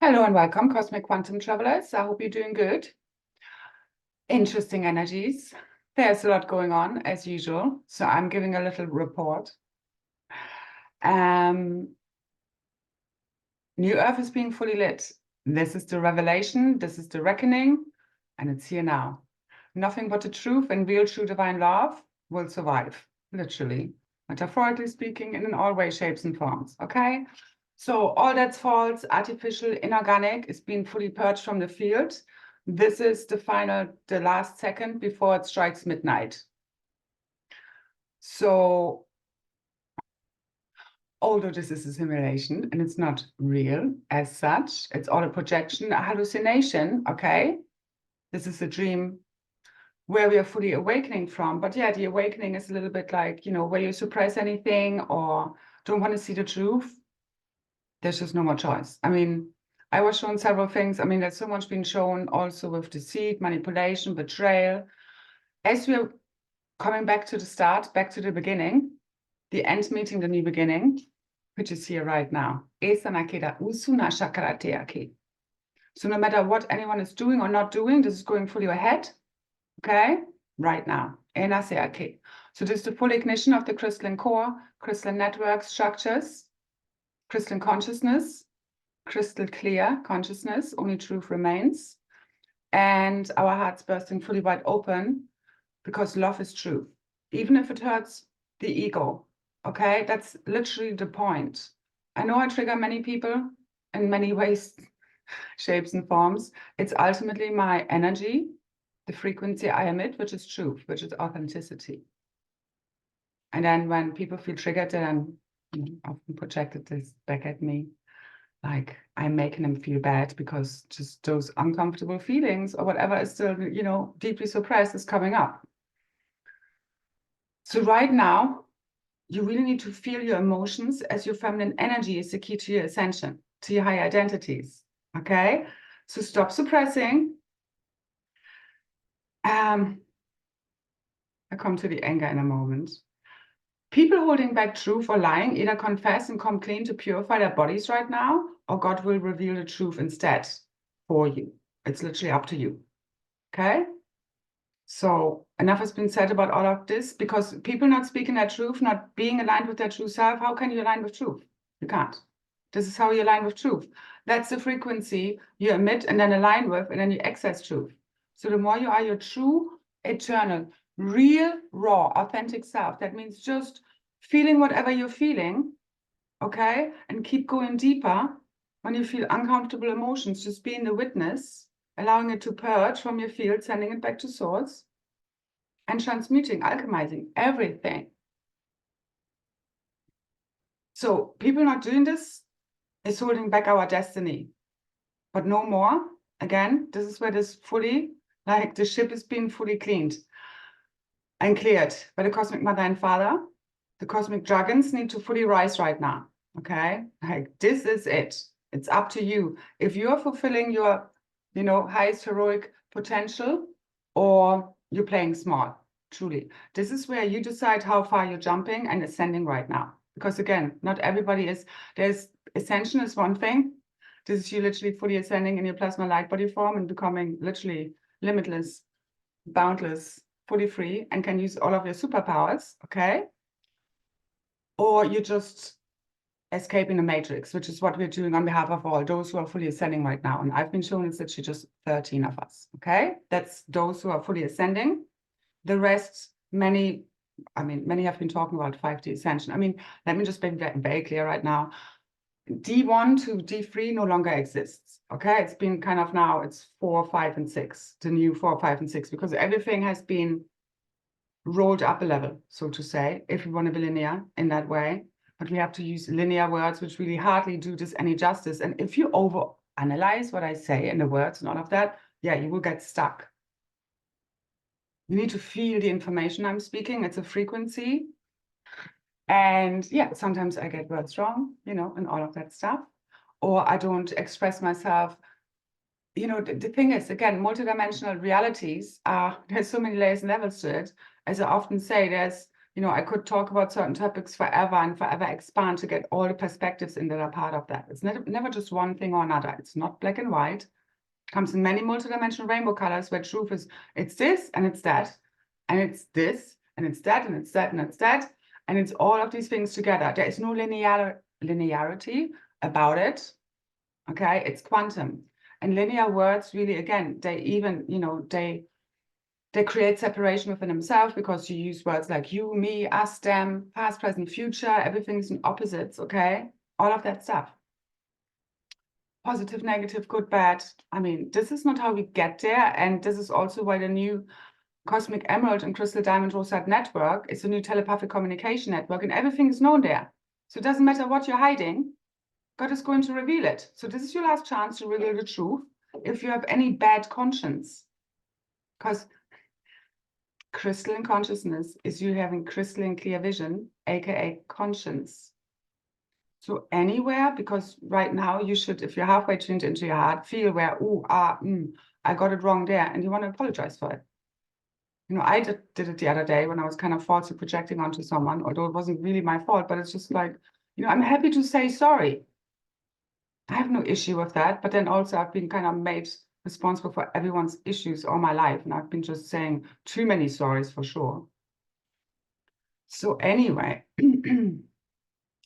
Hello and welcome, Cosmic Quantum Travelers. I hope you're doing good. Interesting energies. There's a lot going on as usual, so I'm giving a little report. New Earth is being fully lit. This is the revelation, this is the reckoning, and it's here now. Nothing but the truth and real true divine love will survive, literally, metaphorically speaking, and in all ways, shapes, and forms, okay? So all that's false, artificial, inorganic is being fully purged from the field. This is the last second before it strikes midnight. So although this is a simulation and it's not real as such, it's all a projection, a hallucination, okay? This is a dream where we are fully awakening from. But yeah, the awakening is a little bit like, you know, where you suppress anything or don't want to see the truth. There's just no more choice. I mean, I was shown several things. I mean, there's so much being shown also with deceit, manipulation, betrayal. As we're coming back to the start, back to the beginning, the end meeting the new beginning, which is here right now. So no matter what anyone is doing or not doing, this is going fully ahead, okay? Right now. So this is the full ignition of the crystalline core, crystalline networks, structures, crystalline consciousness, crystal clear consciousness, only truth remains. And our hearts bursting fully wide open because love is truth. Even if it hurts the ego, okay? That's literally the point. I know I trigger many people in many ways, shapes and forms. It's ultimately my energy, the frequency I emit, which is truth, which is authenticity. And then when people feel triggered, then often projected this back at me, like I'm making them feel bad because just those uncomfortable feelings or whatever is still, you know, deeply suppressed is coming up. So right now, you really need to feel your emotions, as your feminine energy is the key to your ascension, to your higher identities, okay? So stop suppressing. I come to the anger in a moment. People holding back truth or lying either confess and come clean to purify their bodies right now, or God will reveal the truth instead for you. It's literally up to you, okay? So enough has been said about all of this, because people not speaking their truth, not being aligned with their true self, how can you align with truth? You can't. This is how you align with truth. That's the frequency you emit and then align with, and then you access truth. So the more you are your true, eternal, real, raw, authentic self, that means just feeling whatever you're feeling, okay? And keep going deeper. When you feel uncomfortable emotions, just being the witness, allowing it to purge from your field, sending it back to source, and transmuting, alchemizing everything. So people not doing this is holding back our destiny. But no more. Again, this is where this fully, like the ship is being fully cleaned and cleared by the Cosmic Mother and Father. The Cosmic Dragons need to fully rise right now, okay? Like, this is it. It's up to you. If you're fulfilling your, you know, highest heroic potential, or you're playing small, truly. This is where you decide how far you're jumping and ascending right now. Because again, not everybody is, there's ascension is one thing. This is you literally fully ascending in your plasma light body form and becoming literally limitless, boundless, fully free, and can use all of your superpowers, okay? Or you're just escaping the matrix, which is what we're doing on behalf of all those who are fully ascending right now. And I've been shown it's literally just 13 of us, okay? That's those who are fully ascending. The rest, many have been talking about 5D ascension. I mean, let me just be very clear right now. D1 to D3 no longer exists, okay? It's been kind of now, it's 4, 5, and 6, the new 4, 5, and 6, because everything has been rolled up a level, so to say, if we want to be linear in that way. But we have to use linear words, which really hardly do this any justice. And if you overanalyze what I say in the words and all of that, yeah, you will get stuck. You need to feel the information I'm speaking. It's a frequency. And yeah, sometimes I get words wrong, you know, and all of that stuff. Or I don't express myself. You know, the thing is, again, multidimensional realities are, there's so many layers and levels to it. As I often say, there's, you know, I could talk about certain topics forever and forever expand to get all the perspectives in that are part of that. It's never just one thing or another. It's not black and white. It comes in many multidimensional rainbow colors where truth is, it's this and it's that, and it's this and it's that and it's that and it's that, and it's all of these things together. There is no linearity about it. Okay, it's quantum. And linear words really, again, they even, you know, they create separation within themselves because you use words like you, me, us, them, past, present, future, everything's in opposites, okay? All of that stuff. Positive, negative, good, bad. I mean, this is not how we get there. And this is also why the new Cosmic Emerald and Crystal Diamond Rosette network is a new telepathic communication network, and everything is known there. So it doesn't matter what you're hiding, God is going to reveal it. So this is your last chance to reveal the truth if you have any bad conscience. Because crystalline consciousness is you having crystalline clear vision, aka conscience. So anywhere, because right now you should, if you're halfway tuned into your heart, feel where, I got it wrong there, and you want to apologize for it. You know, I did it the other day when I was kind of falsely projecting onto someone, although it wasn't really my fault, but it's just like, you know, I'm happy to say sorry. I have no issue with that, but then also I've been kind of made responsible for everyone's issues all my life, and I've been just saying too many sorries for sure. So anyway,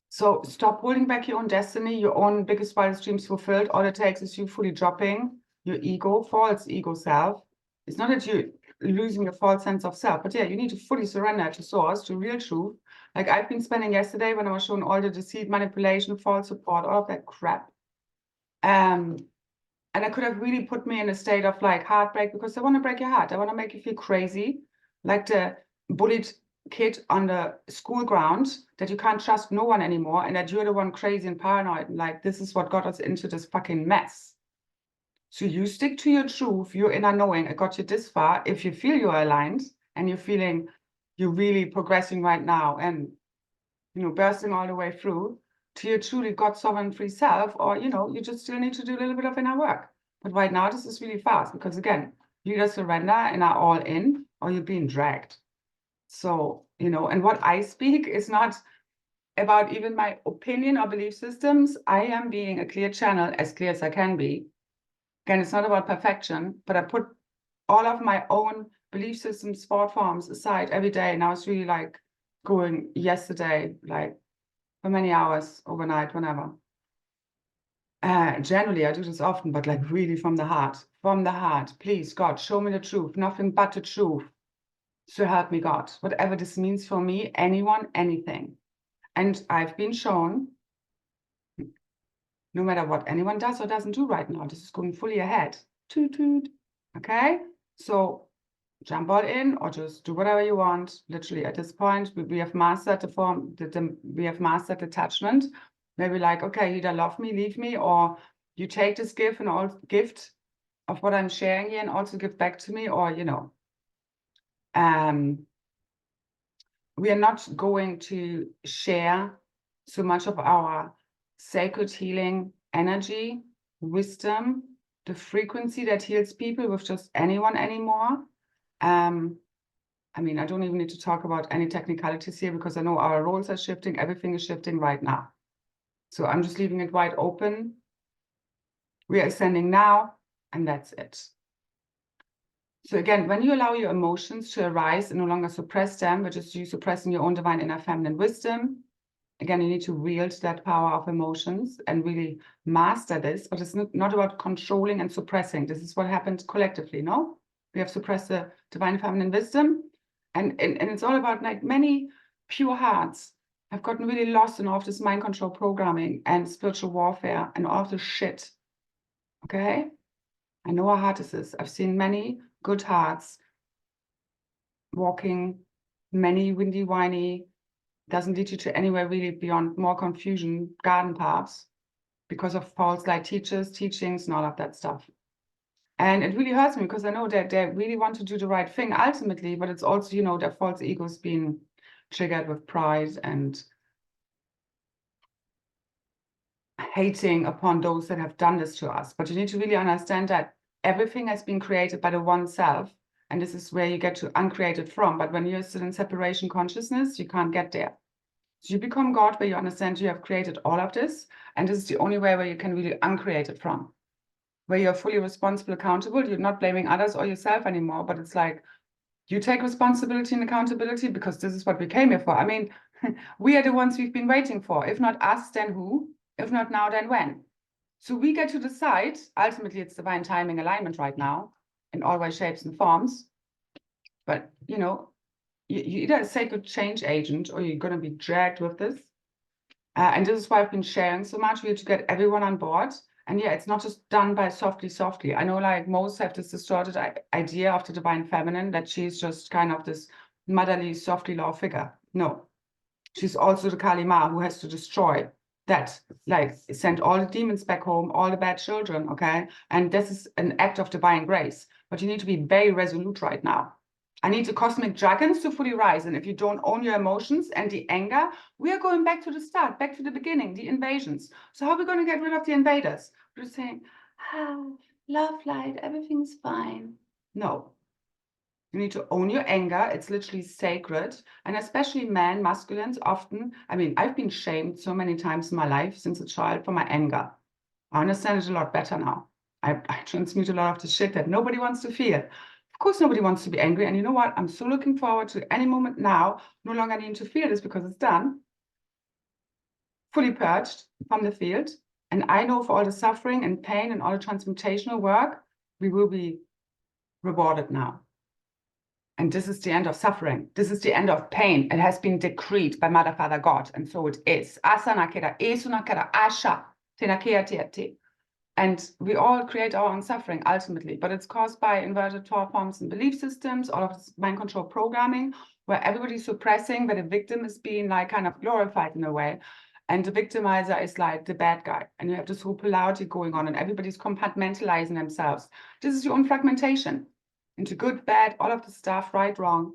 so stop holding back your own destiny, your own biggest, wildest dreams fulfilled. All it takes is you fully dropping your ego, false ego self. It's not that you're losing your false sense of self, but yeah, you need to fully surrender to source, to real truth. Like I've been spending yesterday when I was shown all the deceit, manipulation, false support, all of that crap. And it could have really put me in a state of like heartbreak because they want to break your heart. They want to make you feel crazy, like the bullied kid on the school ground, that you can't trust no one anymore and that you're the one crazy and paranoid. And like, this is what got us into this fucking mess. So you stick to your truth, your inner knowing. It got you this far. If you feel you're aligned and you're feeling you're really progressing right now and, you know, bursting all the way through to your truly God sovereign free self, or, you know, you just still need to do a little bit of inner work. But right now, this is really fast because, again, you either surrender and are all in, or you're being dragged. So, you know, and what I speak is not about even my opinion or belief systems. I am being a clear channel, as clear as I can be. Again, it's not about perfection, but I put all of my own belief systems, thought forms aside every day. And I was really like going yesterday, like for many hours, overnight, whenever. Generally, I do this often, but like really from the heart. From the heart, please, God, show me the truth, nothing but the truth. So help me, God, whatever this means for me, anyone, anything. And I've been shown, no matter what anyone does or doesn't do right now, this is going fully ahead. Toot, toot. Okay? So jump all in or just do whatever you want. Literally at this point, we have mastered the form, we have mastered attachment. Maybe like, okay, you either love me, leave me, or you take this gift and all gift of what I'm sharing here and also give back to me, or, you know, we are not going to share so much of our sacred healing energy, wisdom, the frequency that heals people with just anyone anymore. I mean, I don't even need to talk about any technicalities here because I know our roles are shifting. Everything is shifting right now. So I'm just leaving it wide open. We are ascending now, and that's it. So again, when you allow your emotions to arise and no longer suppress them, which is you suppressing your own divine inner feminine wisdom, again, you need to wield that power of emotions and really master this. But it's not about controlling and suppressing. This is what happened collectively, no? We have suppressed the divine feminine wisdom. And it's all about like many pure hearts have gotten really lost in all of this mind control programming and spiritual warfare and all of this shit. Okay? I know how hard this is. I've seen many good hearts walking many windy, whiny, doesn't lead you to anywhere really beyond more confusion, garden paths because of false light teachers, teachings, and all of that stuff. And it really hurts me because I know that they really want to do the right thing ultimately, but it's also, you know, their false egos being triggered with pride and hating upon those that have done this to us. But you need to really understand that everything has been created by the one self, And this is where you get to uncreated from. But when you're still in separation consciousness, you can't get there. So you become God where you understand you have created all of this. And this is the only way where you can really uncreate it from. Where you're fully responsible, accountable. You're not blaming others or yourself anymore. But it's like, you take responsibility and accountability because this is what we came here for. I mean, we are the ones we've been waiting for. If not us, then who? If not now, then when? So we get to decide. Ultimately, it's divine timing alignment right now in all ways, shapes, and forms. But, you know, you either a sacred change agent or you're going to be dragged with this. And this is why I've been sharing so much. We have to get everyone on board. And yeah, it's not just done by softly. I know like most have this distorted idea of the divine feminine, that she's just kind of this motherly, softly law figure. No, she's also the Kali Ma who has to destroy that, like send all the demons back home, all the bad children, okay? And this is an act of divine grace. But you need to be very resolute right now. I need the cosmic dragons to fully rise. And if you don't own your emotions and the anger, we are going back to the start, back to the beginning, the invasions. So how are we going to get rid of the invaders? We're just saying, love, light, everything's fine. No. You need to own your anger. It's literally sacred. And especially men, masculines, often, I mean, I've been shamed so many times in my life since a child for my anger. I understand it a lot better now. I transmute a lot of the shit that nobody wants to feel. Of course, nobody wants to be angry. And you know what? I'm so looking forward to any moment now. No longer need to feel this because it's done. Fully purged from the field. And I know for all the suffering and pain and all the transmutational work, we will be rewarded now. And this is the end of suffering. This is the end of pain. It has been decreed by Mother, Father, God. And so it is. Asana kera, esuna kera, asha, tenakea te. And we all create our own suffering ultimately, but it's caused by inverted thought forms and belief systems, all of this mind control programming, where everybody's suppressing, but the victim is being like kind of glorified in a way. And the victimizer is like the bad guy. And you have this whole polarity going on and everybody's compartmentalizing themselves. This is your own fragmentation into good, bad, all of the stuff, right, wrong.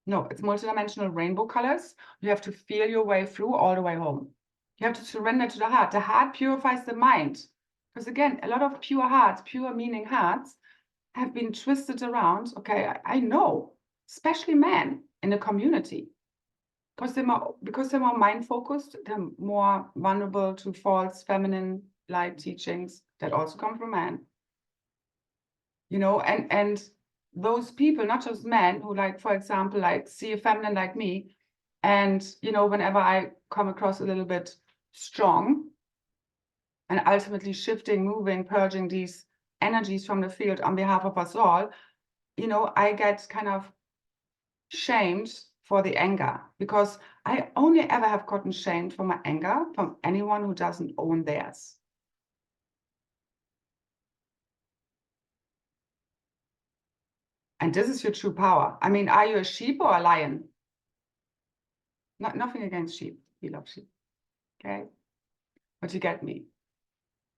No, it's multidimensional rainbow colors. You have to feel your way through all the way home. You have to surrender to the heart. The heart purifies the mind. Because again, a lot of pure hearts, pure meaning hearts have been twisted around. Okay, I know, especially men in the community. Because they're more mind focused, they're more vulnerable to false feminine light teachings that also come from men. You know, and those people, not just men who like, for example, like see a feminine like me, and you know, whenever I come across a little bit strong, and ultimately shifting, moving, purging these energies from the field on behalf of us all, you know, I get kind of shamed for the anger, because I only ever have gotten shamed for my anger from anyone who doesn't own theirs. And this is your true power. I mean, are you a sheep or a lion? Nothing against sheep. We love sheep. Okay? But you get me.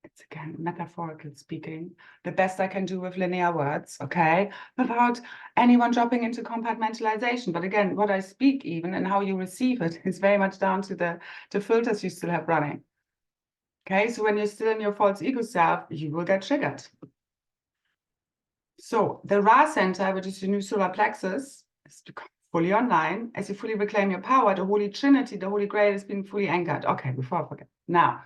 It's again metaphorical speaking, the best I can do with linear words, okay, without anyone dropping into compartmentalization. But again, what I speak even and how you receive it is very much down to the filters you still have running. Okay, so when you're still in your false ego self, you will get triggered. So the Ra center, which is your new solar plexus, is fully online. As you fully reclaim your power, the Holy Trinity, the Holy Grail is being fully anchored. Okay, before I forget. Now,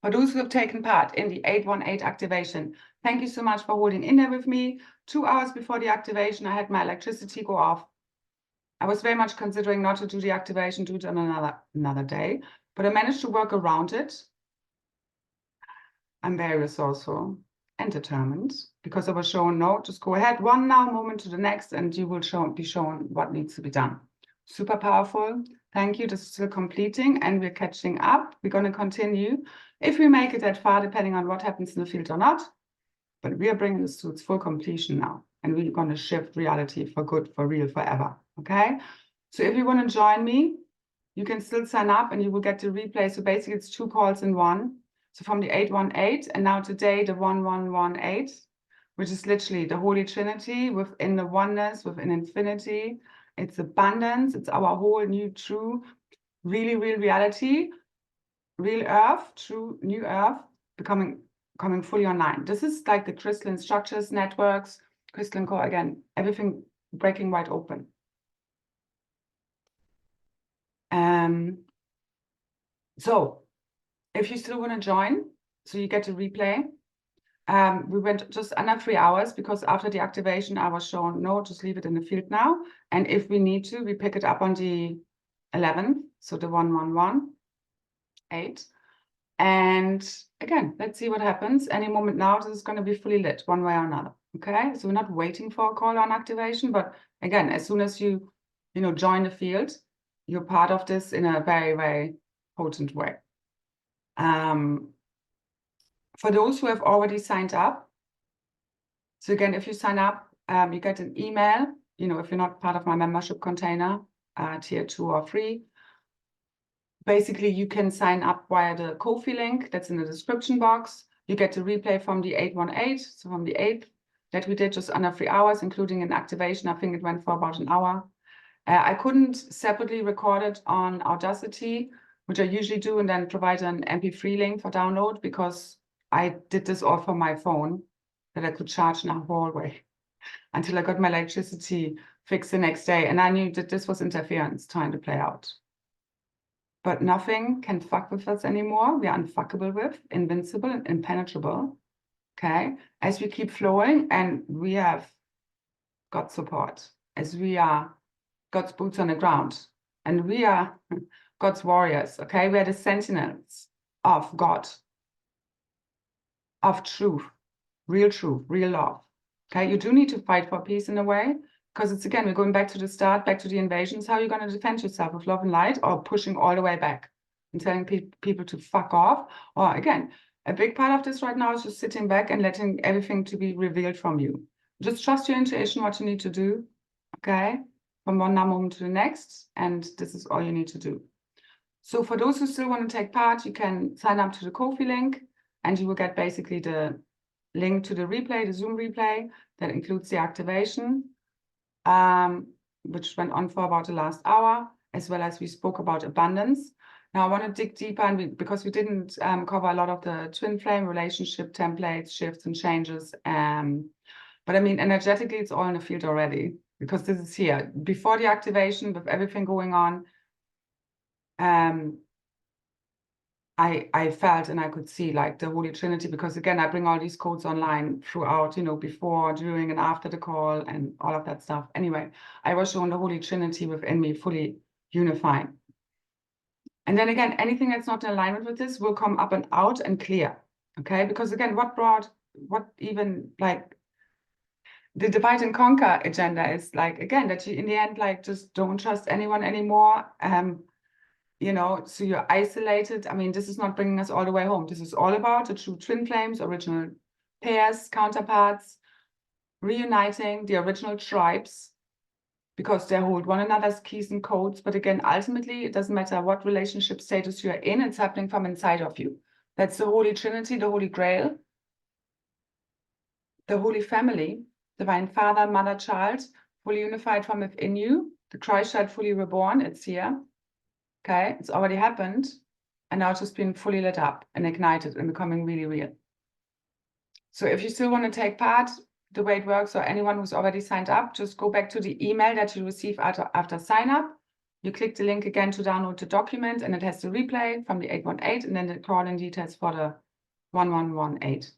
for those who have taken part in the 818 activation, thank you so much for holding in there with me. 2 hours before the activation, I had my electricity go off. I was very much considering not to do the activation, do it on another day, but I managed to work around it. I'm very resourceful and determined, because I was shown, no, just go ahead, one now moment to the next, and you will be shown what needs to be done. Super powerful. Thank you. This is still completing and we're catching up. We're going to continue if we make it that far, depending on what happens in the field or not. But we are bringing this to its full completion now, and we're going to shift reality for good, for real, forever. Okay? So if you want to join me, you can still sign up and you will get the replay. So basically it's 2 calls in one. So from the 818 and now today the 1118, which is literally the Holy Trinity within the oneness, within infinity. It's abundance. It's our whole new, true, really real reality, real earth, true new earth, coming fully online. This is like the crystalline structures, networks, crystalline core, again, everything breaking wide open. So if you still want to join, so you get a replay. We went just under 3 hours because after the activation, I was shown, no, just leave it in the field now. And if we need to, we pick it up on the 11th, so the 1118. And again, let's see what happens. Any moment now, this is going to be fully lit one way or another. Okay, so we're not waiting for a call on activation, but again, as soon as you join the field, you're part of this in a very, very potent way. For those who have already signed up, so again, if you sign up, you get an email, if you're not part of my membership container, tier 2 or 3. Basically, you can sign up via the Ko-fi link that's in the description box. You get the replay from the 818, so from the 8th that we did just under 3 hours, including an activation. I think it went for about an hour. I couldn't separately record it on Audacity, which I usually do, and then provide an MP3 link for download, because I did this all from my phone that I could charge in a hallway until I got my electricity fixed the next day. And I knew that this was interference trying to play out. But nothing can fuck with us anymore. We are unfuckable with, invincible and impenetrable. Okay? As we keep flowing, and we have God's support, as we are God's boots on the ground, and we are God's warriors. Okay? We are the sentinels of God, of truth, real love. Okay? You do need to fight for peace in a way, because it's, again, we're going back to the start, back to the invasions. How are you going to defend yourself, with love and light, or pushing all the way back and telling people to fuck off? Or again, a big part of this right now is just sitting back and letting everything to be revealed from you. Just trust your intuition, what you need to do, okay? From one moment to the next, and this is all you need to do. So for those who still want to take part, you can sign up to the Ko-fi link, and you will get basically the link to the replay, the Zoom replay, that includes the activation, which went on for about the last hour, as well as we spoke about abundance. Now I want to dig deeper, and because we didn't cover a lot of the twin flame relationship templates, shifts and changes. But I mean, energetically, it's all in the field already, because this is here. Before the activation, with everything going on, I felt and I could see like the Holy Trinity, because again, I bring all these codes online throughout, before, during, and after the call and all of that stuff. Anyway, I was shown the Holy Trinity within me fully unifying. And then again, anything that's not in alignment with this will come up and out and clear. Okay, because again, what even like the divide and conquer agenda is like, again, that you in the end, like, just don't trust anyone anymore. So you're isolated. I mean, this is not bringing us all the way home. This is all about the true twin flames, original pairs, counterparts, reuniting the original tribes, because they hold one another's keys and codes. But again, ultimately, it doesn't matter what relationship status you're in, it's happening from inside of you. That's the Holy Trinity, the Holy Grail, the Holy Family, Divine Father, Mother, Child, fully unified from within you, the Christ child fully reborn, it's here. Okay, it's already happened, and now it's just been fully lit up and ignited and becoming really real. So if you still want to take part, the way it works, or anyone who's already signed up, just go back to the email that you receive after sign up. You click the link again to download the document, and it has the replay from the 818, and then the calling details for the 1118.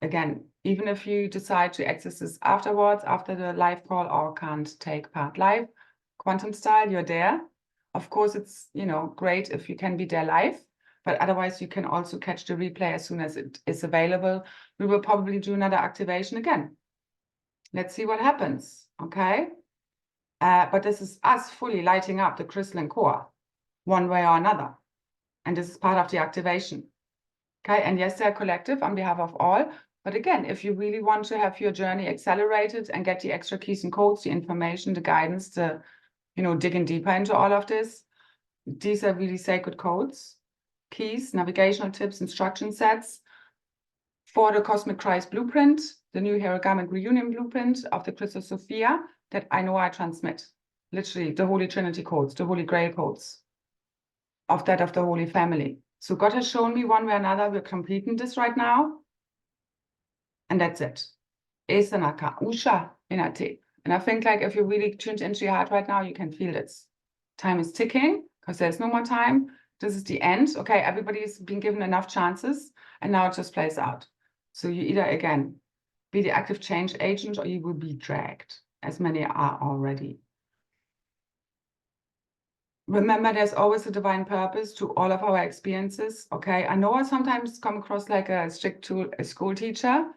Again, even if you decide to access this afterwards, after the live call, or can't take part live, quantum style, you're there. Of course, it's, great if you can be there live, but otherwise you can also catch the replay as soon as it is available. We will probably do another activation again. Let's see what happens, okay? But this is us fully lighting up the crystalline core, one way or another. And this is part of the activation, okay? And yes, they're collective on behalf of all. But again, if you really want to have your journey accelerated and get the extra keys and codes, the information, the guidance, the digging deeper into all of this, these are really sacred codes, keys, navigational tips, instruction sets for the Cosmic Christ Blueprint, the new Heraldamic Reunion Blueprint of the Crystal Sophia that I know I transmit. Literally, the Holy Trinity codes, the Holy Grail codes of that of the Holy Family. So God has shown me one way or another, we're completing this right now. And that's it. Esanaka, Usha, Inate. And I think like if you're really tuned into your heart right now, you can feel this. Time is ticking because there's no more time. This is the end. Okay, everybody's been given enough chances and now it just plays out. So you either, again, be the active change agent or you will be dragged, as many are already. Remember, there's always a divine purpose to all of our experiences, okay? I know I sometimes come across like a strict school teacher.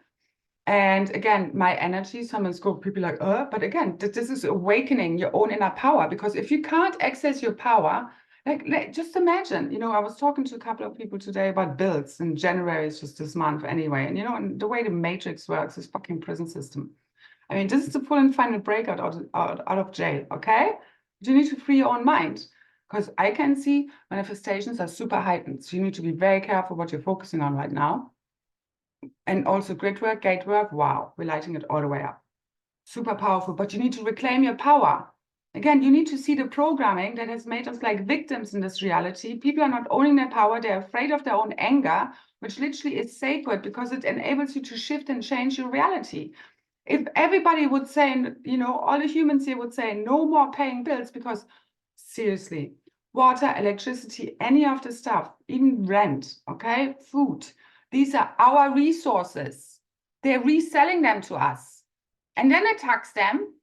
And again, my energy, some in school, people are like, but again, this is awakening your own inner power. Because if you can't access your power, like just imagine, you know, I was talking to a couple of people today about bills, and January is just this month anyway. And, you know, and the way the matrix works, this fucking prison system. I mean, this is the full and final breakout out of jail, okay? But you need to free your own mind. Because I can see manifestations are super heightened. So you need to be very careful what you're focusing on right now. And also grid work, gate work, wow, we're lighting it all the way up. Super powerful, but you need to reclaim your power. Again, you need to see the programming that has made us like victims in this reality. People are not owning their power. They're afraid of their own anger, which literally is sacred because it enables you to shift and change your reality. If everybody would say, you know, all the humans here would say no more paying bills, because seriously, water, electricity, any of the stuff, even rent, okay, food, these are our resources. They're reselling them to us. And then I tax them.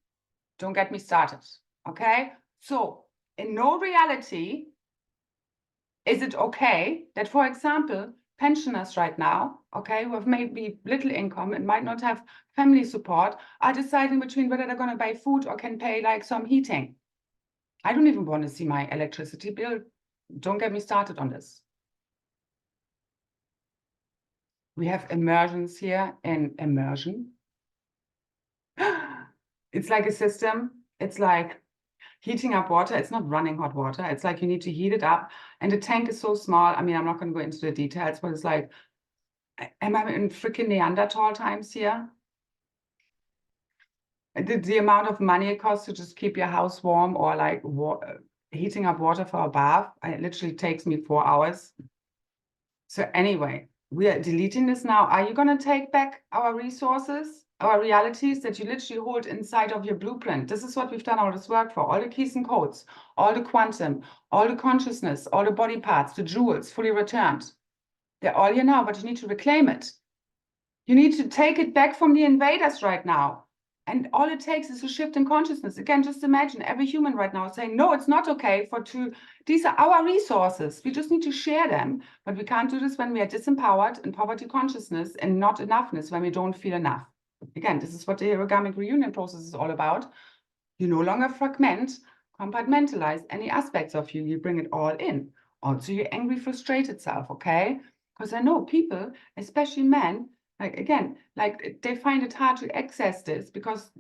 Don't get me started, okay? So in no reality is it okay that, for example, pensioners right now, okay, who have maybe little income and might not have family support, are deciding between whether they're going to buy food or can pay like some heating. I don't even want to see my electricity bill. Don't get me started on this. We have immersions here in immersion. It's like a system. It's like heating up water. It's not running hot water. It's like you need to heat it up. And the tank is so small. I mean, I'm not going to go into the details, but it's like, am I in freaking Neanderthal times here? The amount of money it costs to just keep your house warm, or like heating up water for a bath, it literally takes me 4 hours. So anyway, we are deleting this now. Are you going to take back our resources, our realities that you literally hold inside of your blueprint? This is what we've done all this work for. All the keys and codes, all the quantum, all the consciousness, all the body parts, the jewels fully returned. They're all here now, but you need to reclaim it. You need to take it back from the invaders right now. And all it takes is a shift in consciousness. Again, just imagine every human right now saying, no, it's not okay these are our resources. We just need to share them. But we can't do this when we are disempowered in poverty consciousness and not enoughness, when we don't feel enough. Again, this is what the origamic reunion process is all about. You no longer fragment, compartmentalize any aspects of you. You bring it all in. Also your angry, frustrated self, okay? Because I know people, especially men, like, again, like they find it hard to access this because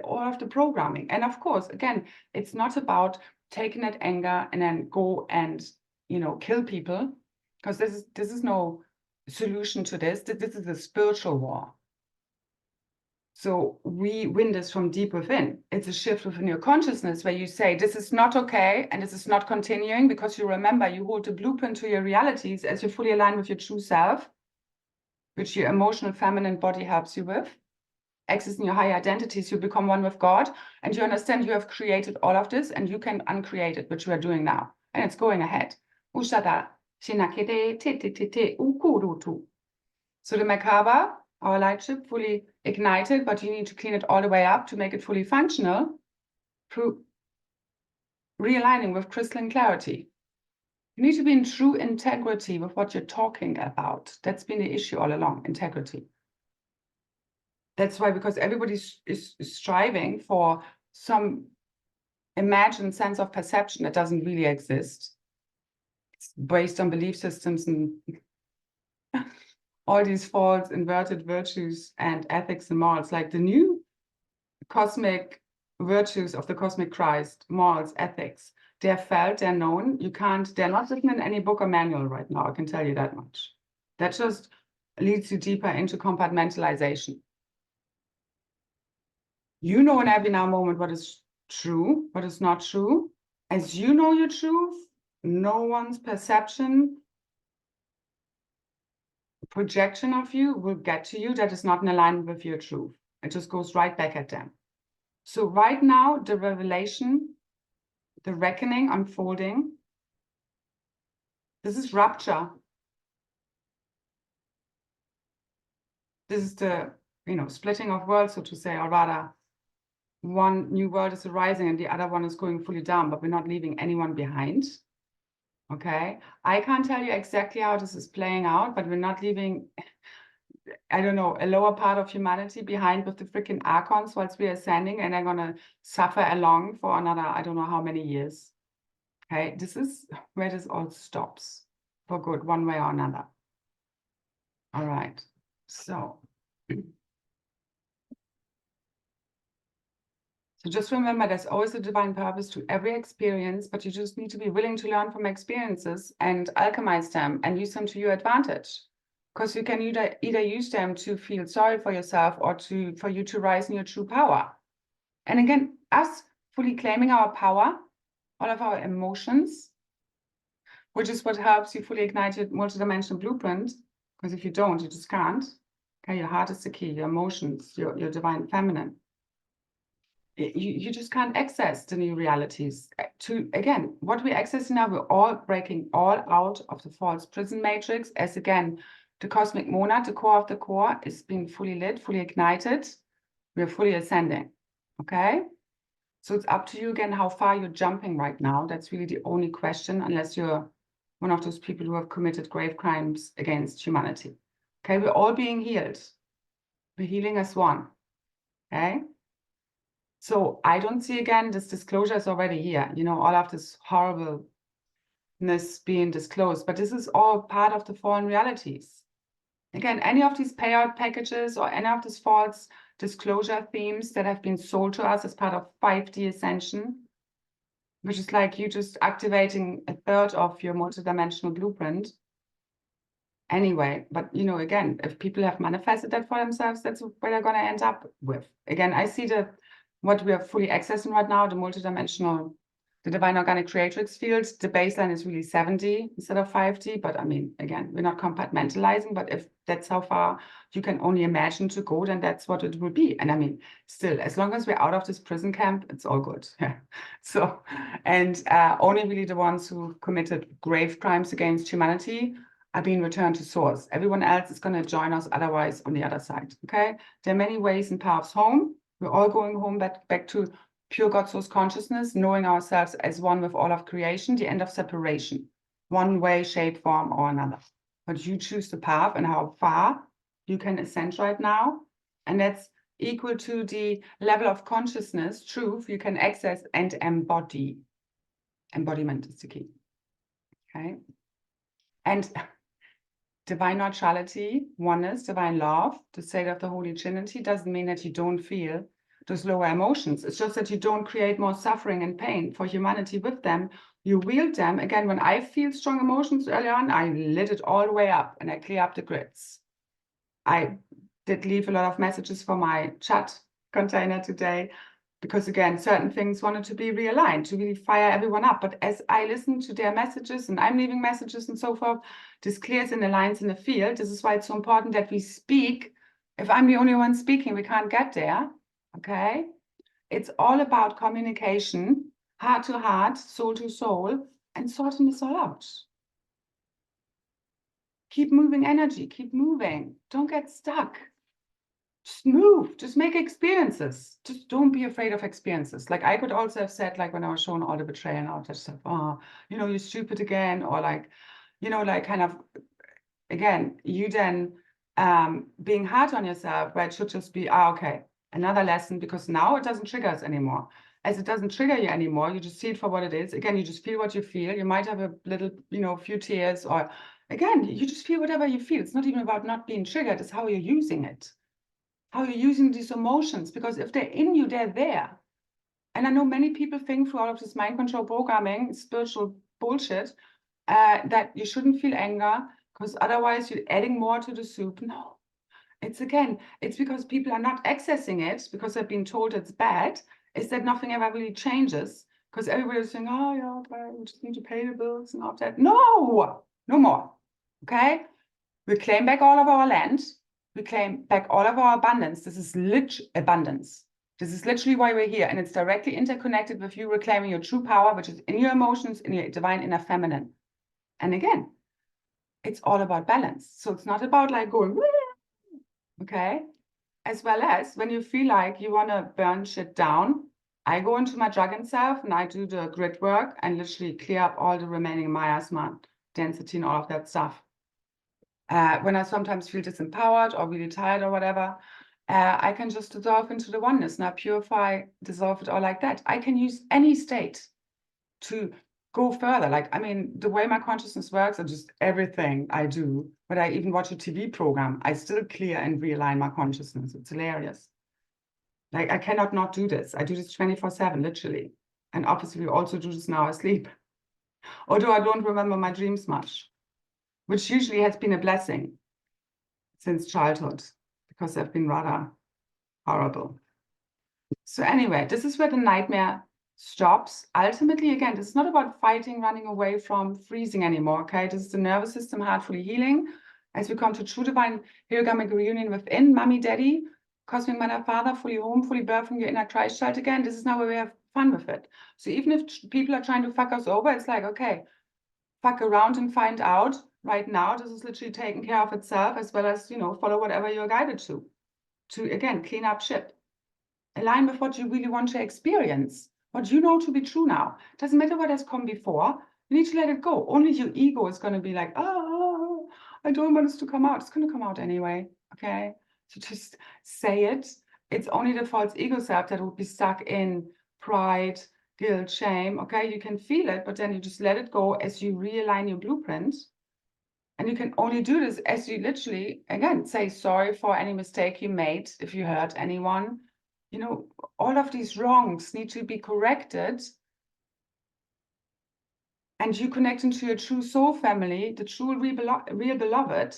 all of the programming. And of course, again, it's not about taking that anger and then go and, you know, kill people, because this is no solution to this. This is a spiritual war. So we win this from deep within. It's a shift within your consciousness where you say, this is not okay and this is not continuing, because you remember you hold the blueprint to your realities as you're fully aligned with your true self, which your emotional feminine body helps you with. Accessing your higher identities, you become one with God, and you understand you have created all of this and you can uncreate it, which we are doing now. And it's going ahead. So the Merkaba, our light ship, fully ignited, but you need to clean it all the way up to make it fully functional through realigning with crystalline clarity. You need to be in true integrity with what you're talking about. That's been the issue all along, integrity. That's why, because everybody is striving for some imagined sense of perception that doesn't really exist. It's based on belief systems and all these false inverted virtues and ethics and morals, like the new cosmic virtues of the cosmic Christ, morals, ethics. They're felt, they're known. They're not written in any book or manual right now, I can tell you that much. That just leads you deeper into compartmentalization. You know in every now moment what is true, what is not true. As you know your truth, no one's perception, projection of you will get to you that is not in alignment with your truth. It just goes right back at them. So right now, the revelation, the reckoning unfolding, this is rupture. This is the, splitting of worlds, so to say, or rather, one new world is arising and the other one is going fully down, but we're not leaving anyone behind. Okay, I can't tell you exactly how this is playing out, but we're not leaving, I don't know, a lower part of humanity behind with the freaking archons whilst we are ascending, and they're gonna suffer along for another, I don't know how many years. Okay, this is where this all stops for good, one way or another. All right, so. So just remember, there's always a divine purpose to every experience, but you just need to be willing to learn from experiences and alchemize them and use them to your advantage. Because you can either use them to feel sorry for yourself or for you to rise in your true power. And again, us fully claiming our power, all of our emotions, which is what helps you fully ignite your multidimensional blueprint. Because if you don't, you just can't. Okay, your heart is the key, your emotions, your divine feminine. You just can't access the new realities. Again, what we're accessing now, we're all breaking all out of the false prison matrix, as again, the cosmic monad, the core of the core, is being fully lit, fully ignited. We're fully ascending, okay? So it's up to you again how far you're jumping right now. That's really the only question, unless you're one of those people who have committed grave crimes against humanity. Okay, we're all being healed. We're healing as one, okay? So I don't see, again, this disclosure is already here, all of this horribleness being disclosed, but this is all part of the fallen realities. Again, any of these payout packages or any of these false disclosure themes that have been sold to us as part of 5D ascension, which is like you just activating a third of your multidimensional blueprint. Anyway, but again, if people have manifested that for themselves, that's where they're going to end up with. Again, I see what we are fully accessing right now, the multidimensional, the divine organic creatrix field. The baseline is really 7D instead of 5D, but I mean, again, we're not compartmentalizing, but if that's how far you can only imagine to go, then that's what it will be. And I mean, still, as long as we're out of this prison camp, it's all good. So, and only really the ones who committed grave crimes against humanity are being returned to source. Everyone else is going to join us otherwise on the other side, okay? There are many ways and paths home. We're all going home back to pure God source consciousness, knowing ourselves as one with all of creation, the end of separation, one way, shape, form, or another. But you choose the path and how far you can ascend right now. And that's equal to the level of consciousness, truth, you can access and embody. Embodiment is the key. Okay. And divine neutrality, oneness, divine love, the state of the Holy Trinity, doesn't mean that you don't feel those lower emotions. It's just that you don't create more suffering and pain for humanity with them. You wield them. Again, when I feel strong emotions early on, I lit it all the way up and I clear up the grids. I did leave a lot of messages for my chat container today, because again, certain things wanted to be realigned, to really fire everyone up. But as I listen to their messages and I'm leaving messages and so forth, this clears and aligns in the field. This is why it's so important that we speak. If I'm the only one speaking, we can't get there, okay? It's all about communication, heart to heart, soul to soul, and sorting this all out. Keep moving energy, keep moving. Don't get stuck. Just move, just make experiences. Just don't be afraid of experiences. Like I could also have said, like when I was shown all the betrayal and all that stuff, oh, you're stupid again, or like, like kind of, again, you then being hard on yourself, where it should just be, okay, another lesson, because now it doesn't trigger us anymore. As it doesn't trigger you anymore, you just see it for what it is. Again, you just feel what you feel. You might have a little, few tears, or again, you just feel whatever you feel. It's not even about not being triggered, it's how you're using it. How you're using these emotions, because if they're in you, they're there. And I know many people think through all of this mind control programming, spiritual bullshit, that you shouldn't feel anger, because otherwise you're adding more to the soup. No, it's because people are not accessing it, because they've been told it's bad, is that nothing ever really changes, because everybody's saying, oh yeah, okay, we just need to pay the bills and all that. No, no more, okay? We claim back all of our land. We claim back all of our abundance. This is lit abundance. This is literally why we're here, and it's directly interconnected with you reclaiming your true power, which is in your emotions, in your divine inner feminine. And again, it's all about balance. So it's not about like going, okay? As well as when you feel like you want to burn shit down, I go into my dragon self and I do the grid work and literally clear up all the remaining miasma, density, and all of that stuff. When I sometimes feel disempowered or really tired or whatever, I can just dissolve into the oneness and I purify, dissolve it all like that. I can use any state to go further. Like, I mean, the way my consciousness works and just everything I do, when I even watch a TV program, I still clear and realign my consciousness. It's hilarious. Like, I cannot not do this. I do this 24/7, literally. And obviously, we also do this now asleep. Although I don't remember my dreams much, which usually has been a blessing since childhood, because they've been rather horrible. So anyway, this is where the nightmare stops. Ultimately, again, this is not about fighting, running away from, freezing anymore, okay? This is the nervous system heartfully healing. As we come to true divine healogamic reunion within, mommy, daddy, cosmic mother, father, fully home, fully birthing your inner Christ child again. This is now where we have fun with it. So even if people are trying to fuck us over, it's like, okay, fuck around and find out. Right now, this is literally taking care of itself, as well as, you know, follow whatever you're guided to again, clean up shit. Align with what you really want to experience, what you know to be true now. Doesn't matter what has come before. You need to let it go. Only your ego is going to be like, oh, I don't want this to come out. It's going to come out anyway, okay? So just say it. It's only the false ego self that would be stuck in pride, guilt, shame, okay? You can feel it, but then you just let it go as you realign your blueprint. And you can only do this as you literally, again, say sorry for any mistake you made, if you hurt anyone. You know, all of these wrongs need to be corrected. And you connect into your true soul family, the true real beloved,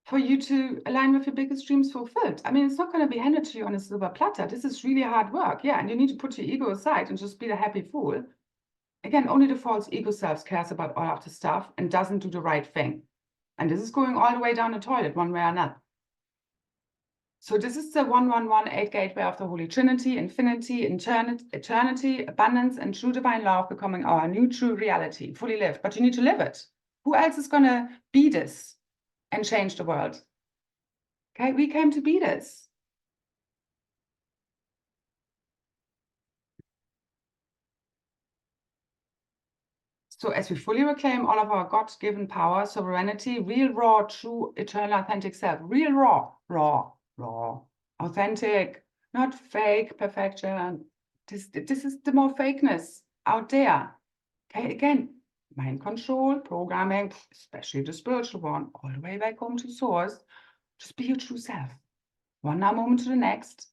for you to align with your biggest dreams fulfilled. I mean, it's not going to be handed to you on a silver platter. This is really hard work. Yeah, and you need to put your ego aside and just be the happy fool. Again, only the false ego self cares about all of the stuff and doesn't do the right thing. And this is going all the way down the toilet, one way or another. So this is the 1118 gateway of the Holy Trinity, infinity, eternity, abundance, and true divine love becoming our new true reality, fully lived. But you need to live it. Who else is going to be this and change the world? Okay, we came to be this. So as we fully reclaim all of our God-given power, sovereignty, real, raw, true, eternal, authentic self, real, raw, authentic, not fake perfection. This is the more fakeness out there. Okay, again, mind control, programming, especially the spiritual one, all the way back home to source. Just be your true self. One now moment to the next.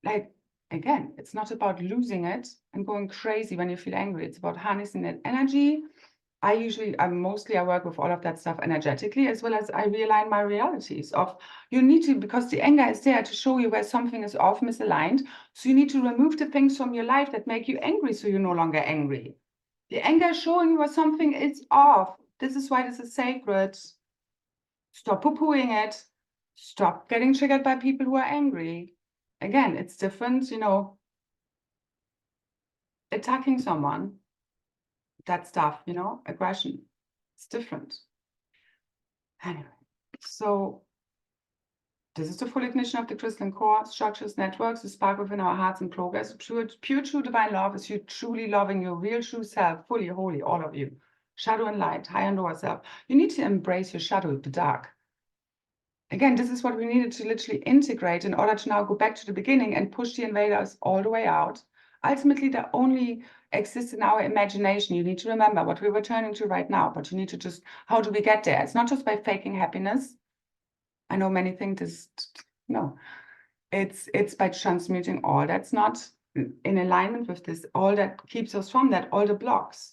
Like, again, it's not about losing it and going crazy when you feel angry. It's about harnessing that energy. I work with all of that stuff energetically, as well as I realign my realities of you need to, because the anger is there to show you where something is off, misaligned. So you need to remove the things from your life that make you angry so you're no longer angry. The anger is showing you where something is off. This is why this is sacred. Stop poo-pooing it. Stop getting triggered by people who are angry. Again, it's different, you know, attacking someone, that stuff, you know, aggression. It's different. Anyway, so this is the full ignition of the crystalline core, structures, networks, the spark within our hearts and progress. Pure true divine love is you truly loving your real true self, fully holy, all of you. Shadow and light, high and lower self. You need to embrace your shadow, the dark. Again, this is what we needed to literally integrate in order to now go back to the beginning and push the invaders all the way out. Ultimately, they only exist in our imagination. You need to remember what we're returning to right now, but you need to just, how do we get there? It's not just by faking happiness. I know many think this, no. It's by transmuting all that's not in alignment with this, all that keeps us from that, all the blocks.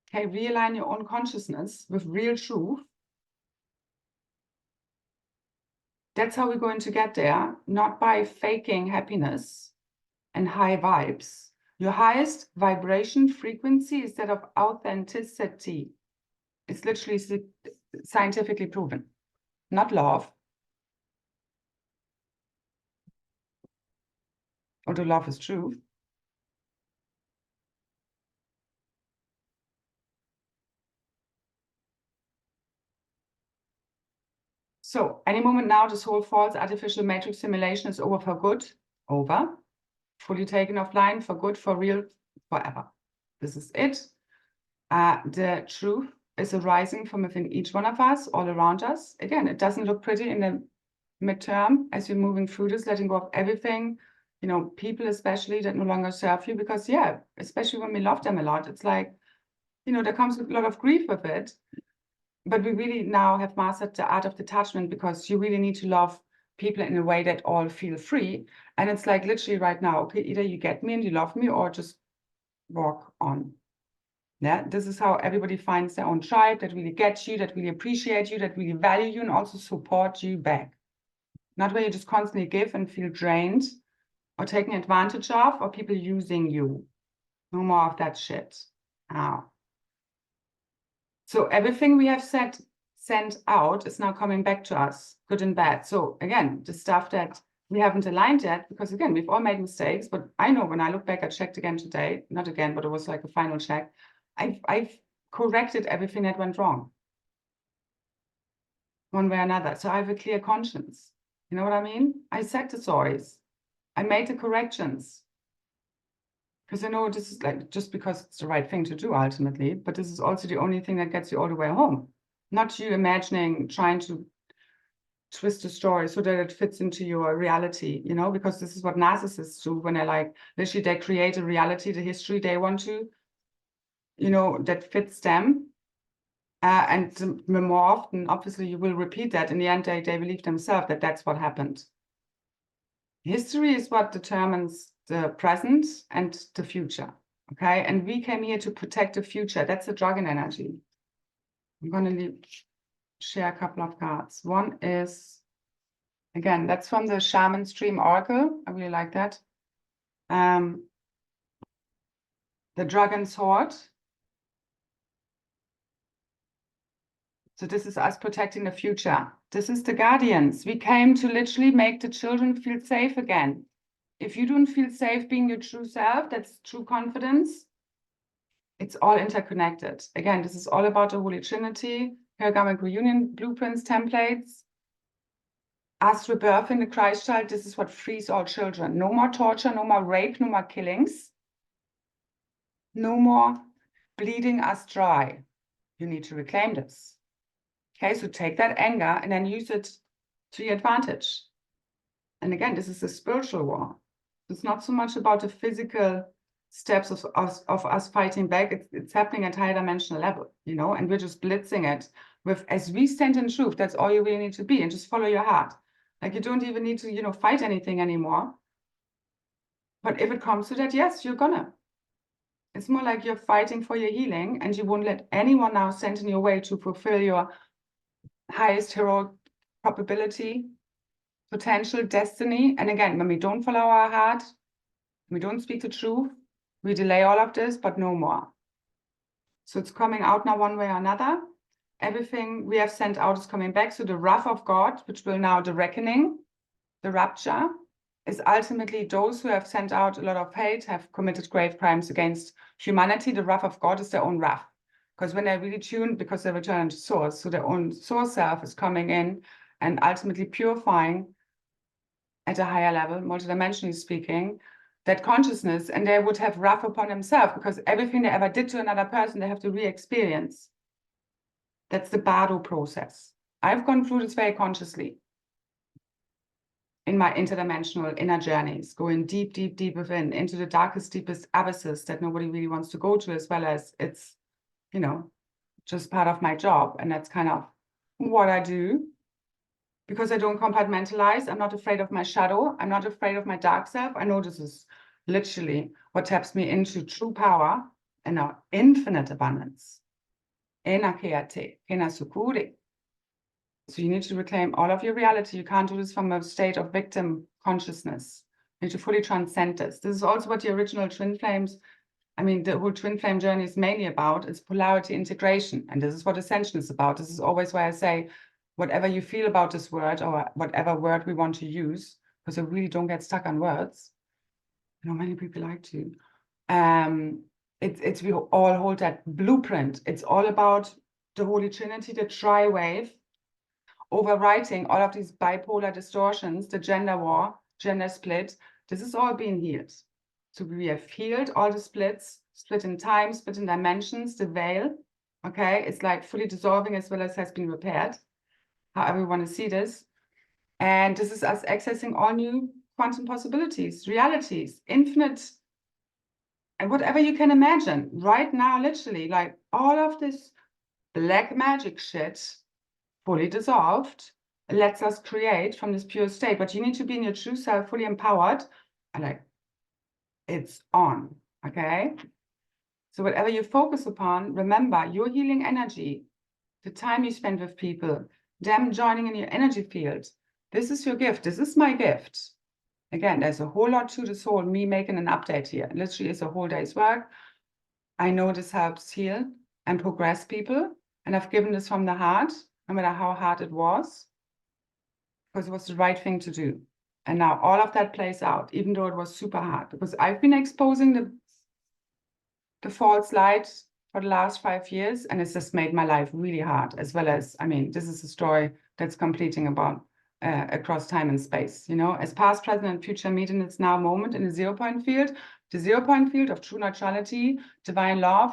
Okay, realign your own consciousness with real truth. That's how we're going to get there, not by faking happiness and high vibes. Your highest vibration frequency is that of authenticity. It's literally scientifically proven, not love. although love is truth. So any moment now, this whole false artificial matrix simulation is over for good, over, fully taken offline, for good, for real, forever. This is it. The truth is arising from within each one of us, all around us. Again, it doesn't look pretty in the midterm as you're moving through this, letting go of everything, you know, people especially that no longer serve you, because yeah, especially when we love them a lot, it's like, you know, there comes a lot of grief with it. But we really now have mastered the art of detachment, because you really need to love people in a way that all feel free. And it's like literally right now, okay, either you get me and you love me, or just walk on. Yeah, this is how everybody finds their own tribe that really gets you, that really appreciate you, that really value you, and also support you back. Not where you just constantly give and feel drained or taken advantage of, or people using you. No more of that shit. So everything we have sent out is now coming back to us, good and bad. So again, the stuff that we haven't aligned yet, because again, we've all made mistakes, but I know when I look back, I checked again today, not again, but it was like a final check. I've corrected everything that went wrong, one way or another. So I have a clear conscience. You know what I mean? I said the sorries. I made the corrections. Because I know this is like, just because it's the right thing to do ultimately, but this is also the only thing that gets you all the way home. Not you imagining, trying to twist the story so that it fits into your reality, you know, because this is what narcissists do when they like, literally they create a reality, the history they want to, you know, that fits them. And the more often, obviously, you will repeat that. In the end, they believe themselves that that's what happened. History is what determines the present and the future, okay? And we came here to protect the future. That's the dragon energy. I'm going to share a couple of cards. One is, again, that's from the Shaman Stream Oracle. I really like that. The Dragon Sword. So this is us protecting the future. This is the guardians. We came to literally make the children feel safe again. If you don't feel safe being your true self, that's true confidence. It's all interconnected. Again, this is all about the Holy Trinity, Hergamic reunion blueprints, templates. Us rebirthing the Christ child, this is what frees all children. No more torture, no more rape, no more killings. No more bleeding us dry. You need to reclaim this. Okay, so take that anger and then use it to your advantage. And again, this is a spiritual war. It's not so much about the physical steps of us fighting back. It's happening at higher dimensional level, you know, and we're just blitzing it with, as we stand in truth, that's all you really need to be, and just follow your heart. Like you don't even need to, you know, fight anything anymore. But if it comes to that, yes, you're gonna. It's more like you're fighting for your healing, and you won't let anyone now stand in your way to fulfill your highest heroic probability, potential, destiny. And again, when we don't follow our heart, we don't speak the truth, we delay all of this, but no more. So it's coming out now one way or another. Everything we have sent out is coming back. So the wrath of God, which will now the reckoning, the rapture, is ultimately those who have sent out a lot of hate, have committed grave crimes against humanity. The wrath of God is their own wrath. Because when they're really tuned, because they return to source, so their own source self is coming in and ultimately purifying at a higher level, multidimensionally speaking, that consciousness, and they would have wrath upon themselves because everything they ever did to another person, they have to re-experience. That's the Bardo process. I've gone through this very consciously in my interdimensional inner journeys, going deep, deep, deep within, into the darkest, deepest abysses that nobody really wants to go to, as well as it's, you know, just part of my job. And that's kind of what I do. Because I don't compartmentalize, I'm not afraid of my shadow. I'm not afraid of my dark self. I know this is literally what taps me into true power and our infinite abundance. Enakeate, enasukure. So you need to reclaim all of your reality. You can't do this from a state of victim consciousness. You need to fully transcend this. This is also what the original twin flames, I mean, the whole twin flame journey is mainly about, is polarity integration. And this is what ascension is about. This is always why I say, whatever you feel about this word, or whatever word we want to use, because I really don't get stuck on words, I know many people like to. We all hold that blueprint. It's all about the Holy Trinity, the tri-wave, overwriting all of these bipolar distortions, the gender war, gender split. This is all being healed. So we have healed all the splits, split in time, split in dimensions, the veil. Okay, it's like fully dissolving as well as has been repaired. However you want to see this. And this is us accessing all new quantum possibilities, realities, infinite, and whatever you can imagine right now, literally, like all of this black magic shit fully dissolved lets us create from this pure state. But you need to be in your true self, fully empowered. And like, it's on, okay? So whatever you focus upon, remember your healing energy, the time you spend with people, them joining in your energy field. This is your gift. This is my gift. Again, there's a whole lot to this whole me making an update here. Literally, it's a whole day's work. I know this helps heal and progress people. And I've given this from the heart, no matter how hard it was, because it was the right thing to do. And now all of that plays out, even though it was super hard, because I've been exposing the false light for the last 5 years, and it's just made my life really hard, as well as, I mean, this is a story that's completing about across time and space, you know, as past, present, and future meet in its now moment in the 0 point field, the 0 point field of true neutrality, divine love,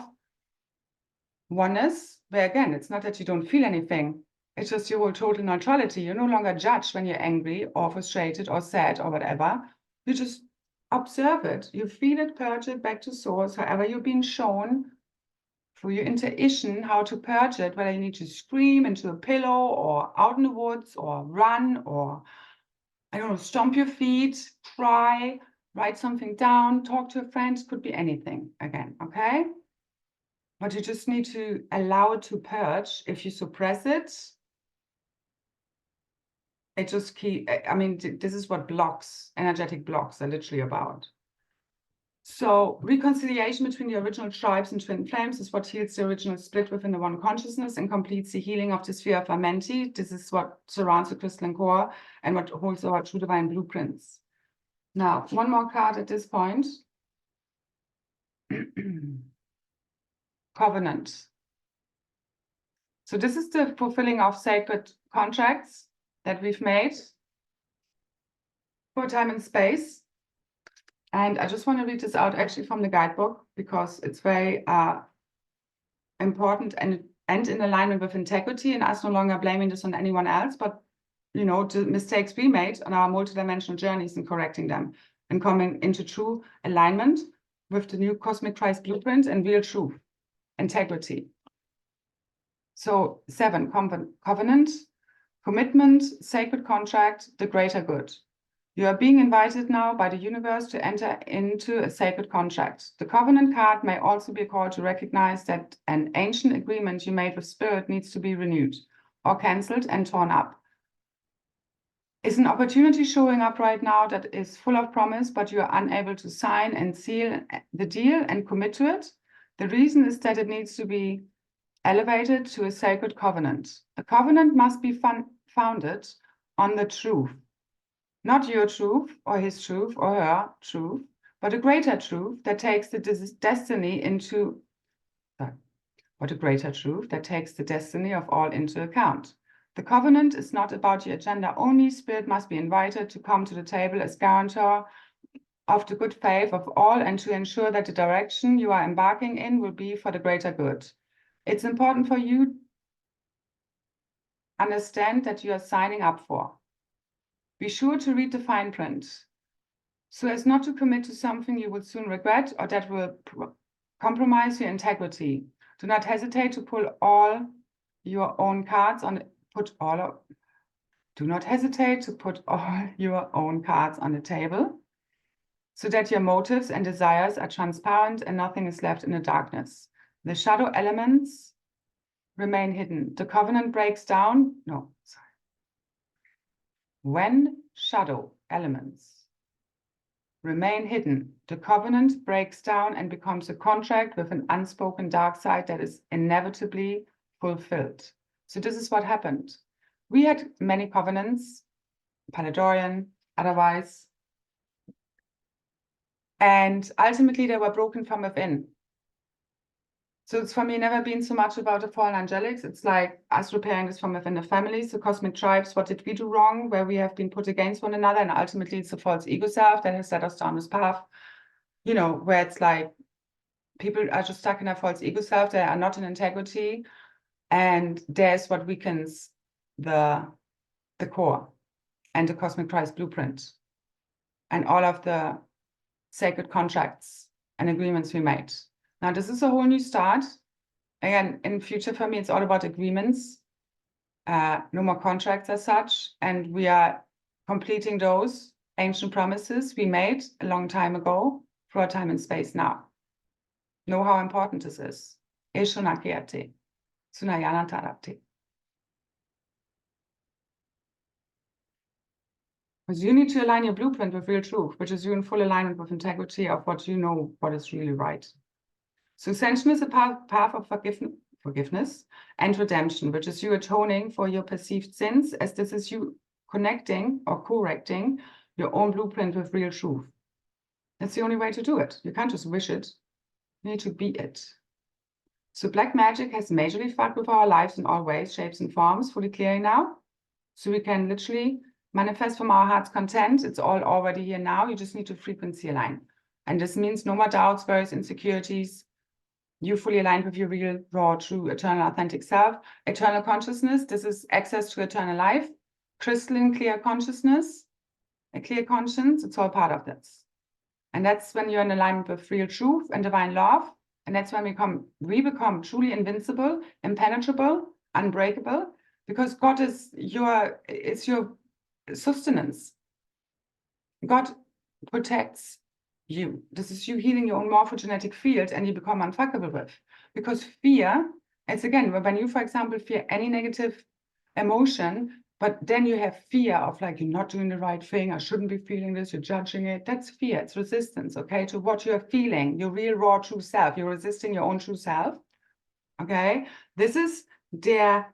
oneness, where again, it's not that you don't feel anything. It's just your whole total neutrality. You no longer judge when you're angry or frustrated or sad or whatever. You just observe it. You feel it, purge it back to source, however you've been shown through your intuition how to purge it, whether you need to scream into a pillow or out in the woods or run or, I don't know, stomp your feet, cry, write something down, talk to a friend, could be anything again, okay? But you just need to allow it to purge. If you suppress it, it just I mean, this is what blocks, energetic blocks are literally about. So reconciliation between the original tribes and twin flames is what heals the original split within the one consciousness and completes the healing of the sphere of Amenti. This is what surrounds the crystalline core and what holds our true divine blueprints. Now, one more card at this point. Covenant. So this is the fulfilling of sacred contracts that we've made for time and space. And I just want to read this out actually from the guidebook because it's very important and in alignment with integrity, and us no longer blaming this on anyone else, but you know, the mistakes we made on our multidimensional journeys and correcting them and coming into true alignment with the new cosmic Christ blueprint and real truth, integrity. So 7, covenant, commitment, sacred contract, the greater good. You are being invited now by the universe to enter into a sacred contract. The covenant card may also be called to recognize that an ancient agreement you made with spirit needs to be renewed or cancelled and torn up. Is an opportunity showing up right now that is full of promise, but you are unable to sign and seal the deal and commit to it? The reason is that it needs to be elevated to a sacred covenant. A covenant must be founded on the truth. Not your truth or his truth or her truth, but a greater truth that takes the destiny into, what a greater truth that takes the destiny of all into account. The covenant is not about your agenda only. Spirit must be invited to come to the table as guarantor of the good faith of all and to ensure that the direction you are embarking in will be for the greater good. It's important for you to understand that you are signing up for. Be sure to read the fine print so as not to commit to something you will soon regret or that will compromise your integrity. Do not hesitate to pull all your own cards on do not hesitate to put all your own cards on the table so that your motives and desires are transparent and nothing is left in the darkness. The shadow elements remain hidden. The covenant breaks down. When shadow elements remain hidden, the covenant breaks down and becomes a contract with an unspoken dark side that is inevitably fulfilled. So this is what happened. We had many covenants, Paladorian, otherwise, And ultimately, they were broken from within. So it's for me never been so much about the fallen angelics. It's like us repairing this from within the families, the cosmic tribes. What did we do wrong? Where we have been put against one another, and ultimately it's the false ego self that has led us down this path. You know, where it's like people are just stuck in their false ego self. They are not in integrity, and there's what weakens the core and the cosmic Christ blueprint and all of the sacred contracts and agreements we made. Now, this is a whole new start. Again, in future for me, it's all about agreements, no more contracts as such. And we are completing those ancient promises we made a long time ago for our time and space now. Know how important this is. Because you need to align your blueprint with real truth, which is you in full alignment with integrity of what you know, what is really right. So ascension is a path of forgiveness and redemption, which is you atoning for your perceived sins, as this is you connecting or correcting your own blueprint with real truth. That's the only way to do it. You can't just wish it. You need to be it. So black magic has majorly fucked with our lives in all ways, shapes, and forms, fully clearing now. So we can literally manifest from our heart's content. It's all already here now. You just need to frequency align. And this means no more doubts, worries, insecurities. You fully aligned with your real, raw, true, eternal, authentic self. Eternal consciousness, this is access to eternal life. Crystalline, clear consciousness, a clear conscience, it's all part of this. And that's when you're in alignment with real truth and divine love. And that's when we become truly invincible, impenetrable, unbreakable, because God is your sustenance. God protects you. This is you healing your own morphogenetic field, and you become unfuckable with. Because fear, it's again, when you, for example, fear any negative emotion, but then you have fear of like, you're not doing the right thing, I shouldn't be feeling this, you're judging it. That's fear, it's resistance, okay, to what you're feeling, your real, raw, true self. You're resisting your own true self, okay? This is the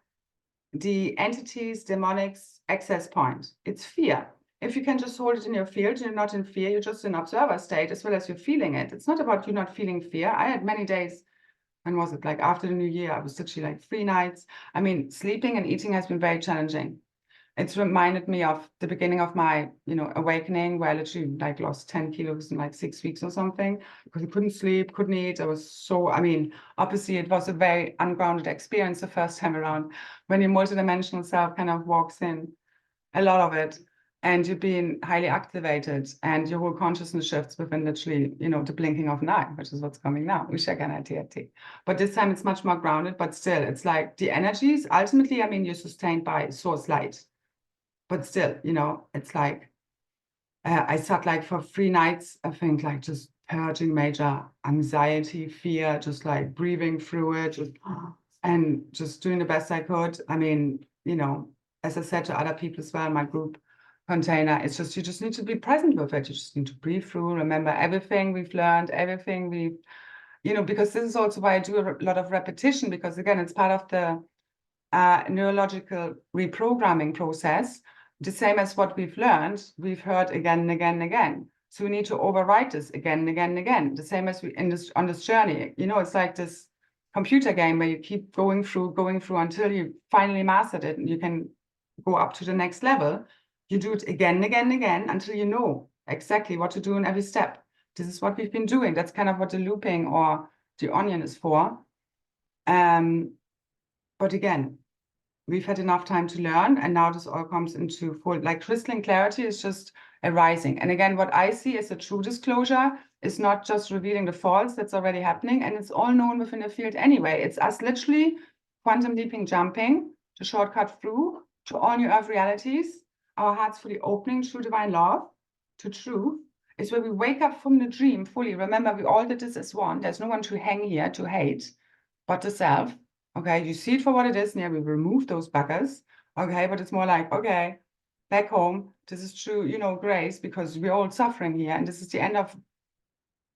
entity's demonics access point. It's fear. If you can just hold it in your field, you're not in fear, you're just in observer state as well as you're feeling it. It's not about you not feeling fear. I had many days, when was it? Like after the new year, I was literally like 3 nights. I mean, sleeping and eating has been very challenging. It's reminded me of the beginning of my, awakening, where I literally like lost 10 kilos in like 6 weeks or something, because I couldn't sleep, couldn't eat. I was so, obviously it was a very ungrounded experience the first time around, when your multidimensional self kind of walks in, a lot of it, and you're being highly activated, and your whole consciousness shifts within literally, the blinking of an eye, which is what's coming now. But this time it's much more grounded, but still, it's like the energies, ultimately, you're sustained by source light. But still, it's like, I sat like for 3 nights, I think, like just purging major anxiety, fear, just like breathing through it, and just doing the best I could. As I said to other people as well, my group container, it's just, you just need to be present with it. You just need to breathe through, remember everything we've learned, everything we've, because this is also why I do a lot of repetition, because again, it's part of the neurological reprogramming process. The same as what we've learned, we've heard again and again and again. So we need to overwrite this again and again and again. The same as on this journey. It's like this computer game where you keep going through until you finally mastered it, and you can go up to the next level. You do it again and again and again until you know exactly what to do in every step. This is what we've been doing. That's kind of what the looping or the onion is for. But again, we've had enough time to learn, and now this all comes into full, like crystalline clarity is just arising. And again, what I see as a true disclosure is not just revealing the false that's already happening, and it's all known within the field anyway. It's us literally quantum leaping, jumping to shortcut through to all new earth realities, our hearts fully opening to divine love, to truth. Is where we wake up from the dream fully. Remember, we all did this as one. There's no one to hang here, to hate, but the self. Okay, you see it for what it is. Yeah, we remove those buggers. Okay, but it's more like, okay, back home, this is true, grace, because we're all suffering here. And this is the end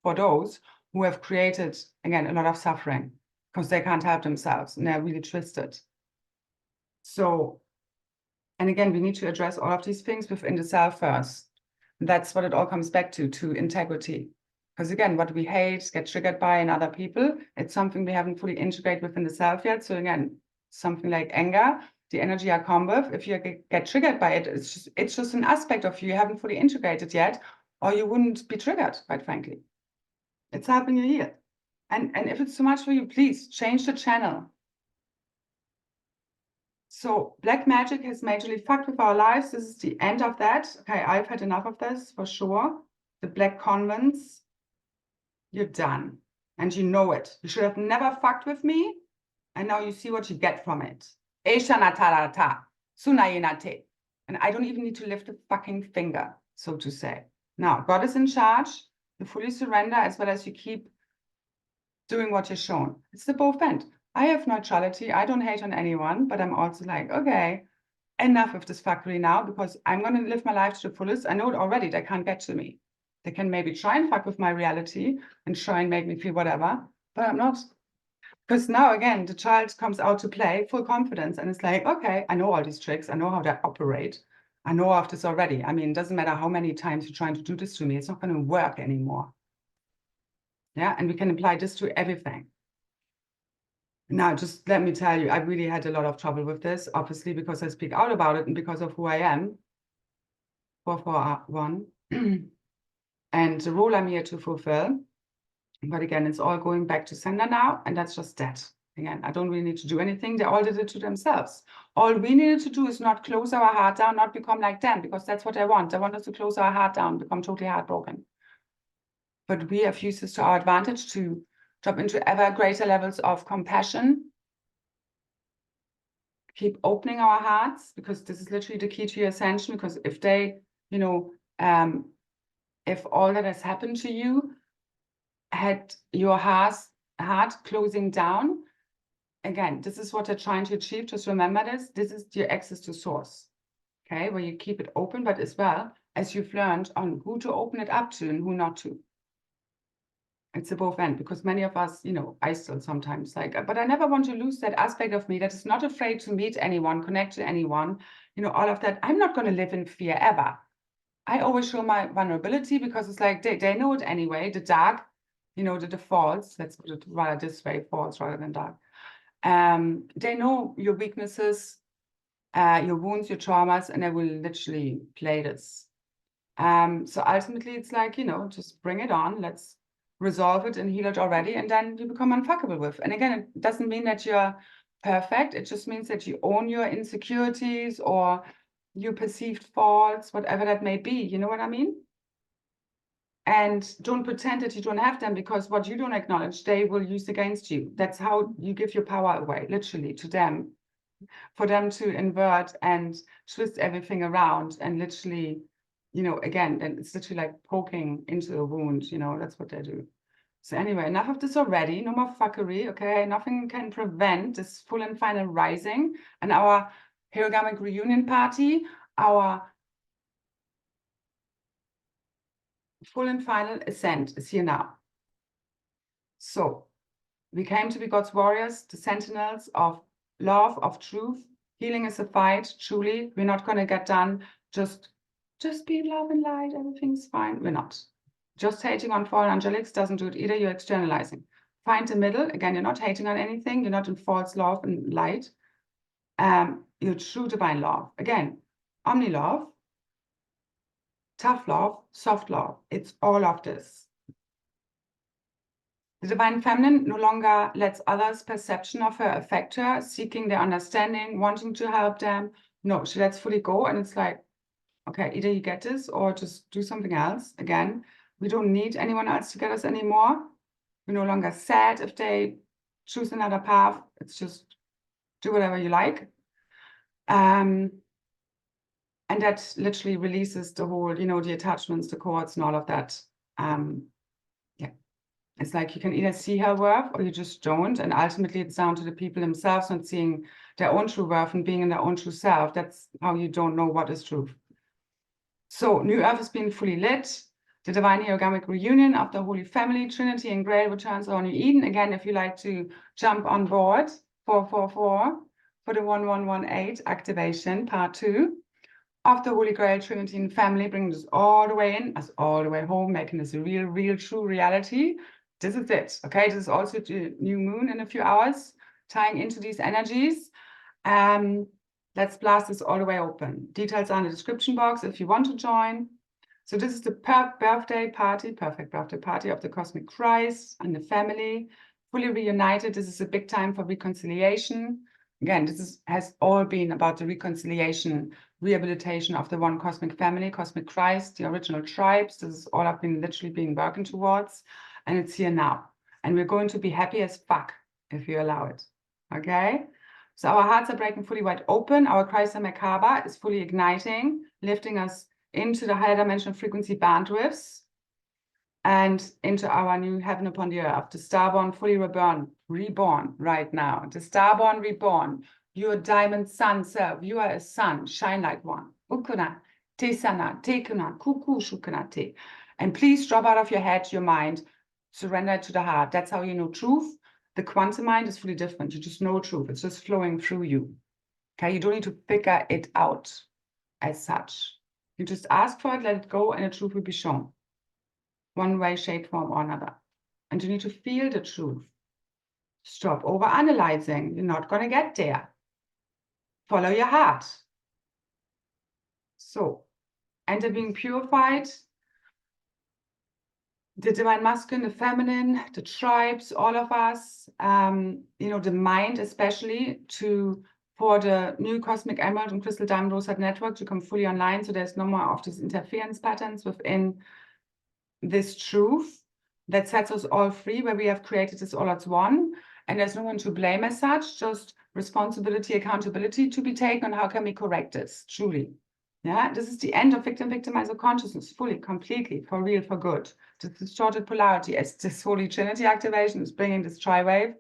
for those who have created, again, a lot of suffering because they can't help themselves and they're really twisted. So, and again, we need to address all of these things within the self first. That's what it all comes back to integrity. Because again, what we hate, get triggered by in other people, it's something we haven't fully integrated within the self yet. So again, something like anger, the energy I come with, if you get triggered by it, it's just an aspect of you haven't fully integrated yet, or you wouldn't be triggered, quite frankly. It's helping you heal. And if it's too much for you, please change the channel. So black magic has majorly fucked with our lives. This is the end of that. Okay, I've had enough of this for sure. The black convents, you're done. And you know it. You should have never fucked with me. And now you see what you get from it. And I don't even need to lift a fucking finger, so to say. Now, God is in charge. You fully surrender as well as you keep doing what you're shown. It's the both end. I have neutrality. I don't hate on anyone, but I'm also like, okay, enough of this fuckery now, because I'm going to live my life to the fullest. I know it already. They can't get to me. They can maybe try and fuck with my reality and try and make me feel whatever, but I'm not. Because now, again, the child comes out to play full confidence and it's like, okay, I know all these tricks. I know how they operate. I know of this already. I mean, it doesn't matter how many times you're trying to do this to me. It's not going to work anymore. Yeah, and we can apply this to everything. Now, just let me tell you, I really had a lot of trouble with this, obviously, because I speak out about it and because of who I am. 441. And the role I'm here to fulfill. But again, it's all going back to sender now, and that's just that. Again, I don't really need to do anything. They all did it to themselves. All we needed to do is not close our heart down, not become like them, because that's what I want. I want us to close our heart down, become totally heartbroken. But we have used this to our advantage to drop into ever greater levels of compassion. Keep opening our hearts, because this is literally the key to your ascension. Because if they, you know, if all that has happened to you had your heart closing down, again, this is what they're trying to achieve. Just remember this. This is your access to source, okay, where you keep it open, but as well as you've learned on who to open it up to and who not to. It's a both end, because many of us, you know, I still sometimes like, but I never want to lose that aspect of me that is not afraid to meet anyone, connect to anyone, you know, all of that. I'm not going to live in fear ever. I always show my vulnerability, because it's like they know it anyway, the dark, you know, the faults, let's put it rather this way, faults rather than dark. They know your weaknesses, your wounds, your traumas, and they will literally play this. So ultimately, it's like, you know, just bring it on. Let's resolve it and heal it already, and then you become unfuckable with. And again, it doesn't mean that you're perfect. It just means that you own your insecurities or your perceived faults, whatever that may be. You know what I mean? And don't pretend that you don't have them, because what you don't acknowledge, they will use against you. That's how you give your power away, literally, to them, for them to invert and twist everything around and literally, you know, again, and it's literally like poking into a wound, you know, that's what they do. So anyway, enough of this already. No more fuckery, okay? Nothing can prevent this full and final rising and our heraldamic reunion party, our full and final ascent is here now. So we came to be God's warriors, the sentinels of love, of truth. Healing is a fight, truly. We're not going to get done just be love and light, everything's fine. We're not. Just hating on fallen angelics doesn't do it either. You're externalizing. Find the middle. Again, you're not hating on anything. You're not in false love and light. You're true divine love. Again, omni-love, tough love, soft love. It's all of this. The divine feminine no longer lets others' perception of her affect her, seeking their understanding, wanting to help them. No, she lets fully go, and it's like, okay, either you get this or just do something else. Again, we don't need anyone else to get us anymore. We're no longer sad if they choose another path. It's just do whatever you like. And that literally releases the whole, you know, the attachments, the cords and all of that. Yeah. It's like you can either see her worth or you just don't. And ultimately, it's down to the people themselves not seeing their own true worth and being in their own true self. That's how you don't know what is truth. So New Earth has been fully lit. The divine heraldamic reunion of the Holy Family, Trinity and Grail returns on New Eden. Again, if you like to jump on board, 444 for the 1118 activation, part 2. of the Holy Grail, Trinity, and family, bringing this all the way in, us all the way home, making this a real, true reality. This is it, okay? This is also the new moon in a few hours, tying into these energies. Let's blast this all the way open. Details are in the description box if you want to join. So this is the perfect birthday party of the Cosmic Christ and the family, fully reunited. This is a big time for reconciliation. Again, has all been about the reconciliation, rehabilitation of the one cosmic family, Cosmic Christ, the original tribes. This is all I've been literally been working towards, and it's here now. And we're going to be happy as fuck if you allow it, okay? So our hearts are breaking fully wide open. Our Christ Merkaba is fully igniting, lifting us into the higher dimensional frequency bandwidths and into our new heaven upon the earth. The starborn fully reborn right now. The starborn reborn. Your diamond sun self. You are a sun. Shine like one. Ukuna, te sana, te kuna, kuku shukuna te. And please drop out of your head, your mind. Surrender to the heart. That's how you know truth. The quantum mind is fully different. You just know truth. It's just flowing through you. Okay, you don't need to figure it out as such. You just ask for it, let it go, and the truth will be shown. One way, shape, form, or another. And you need to feel the truth. Stop over-analyzing. You're not going to get there. Follow your heart. So, enter being purified. The divine masculine, the feminine, the tribes, all of us, the mind especially, for the new Cosmic Emerald and Crystal Diamond Rosette network to come fully online, so there's no more of these interference patterns within this truth that sets us all free, where we have created this all as one, and there's no one to blame as such, just responsibility, accountability to be taken on how can we correct this, truly. Yeah, this is the end of victim-victimizer consciousness, fully, completely, for real, for good. The distorted polarity as this Holy Trinity activation is bringing this tri-wave,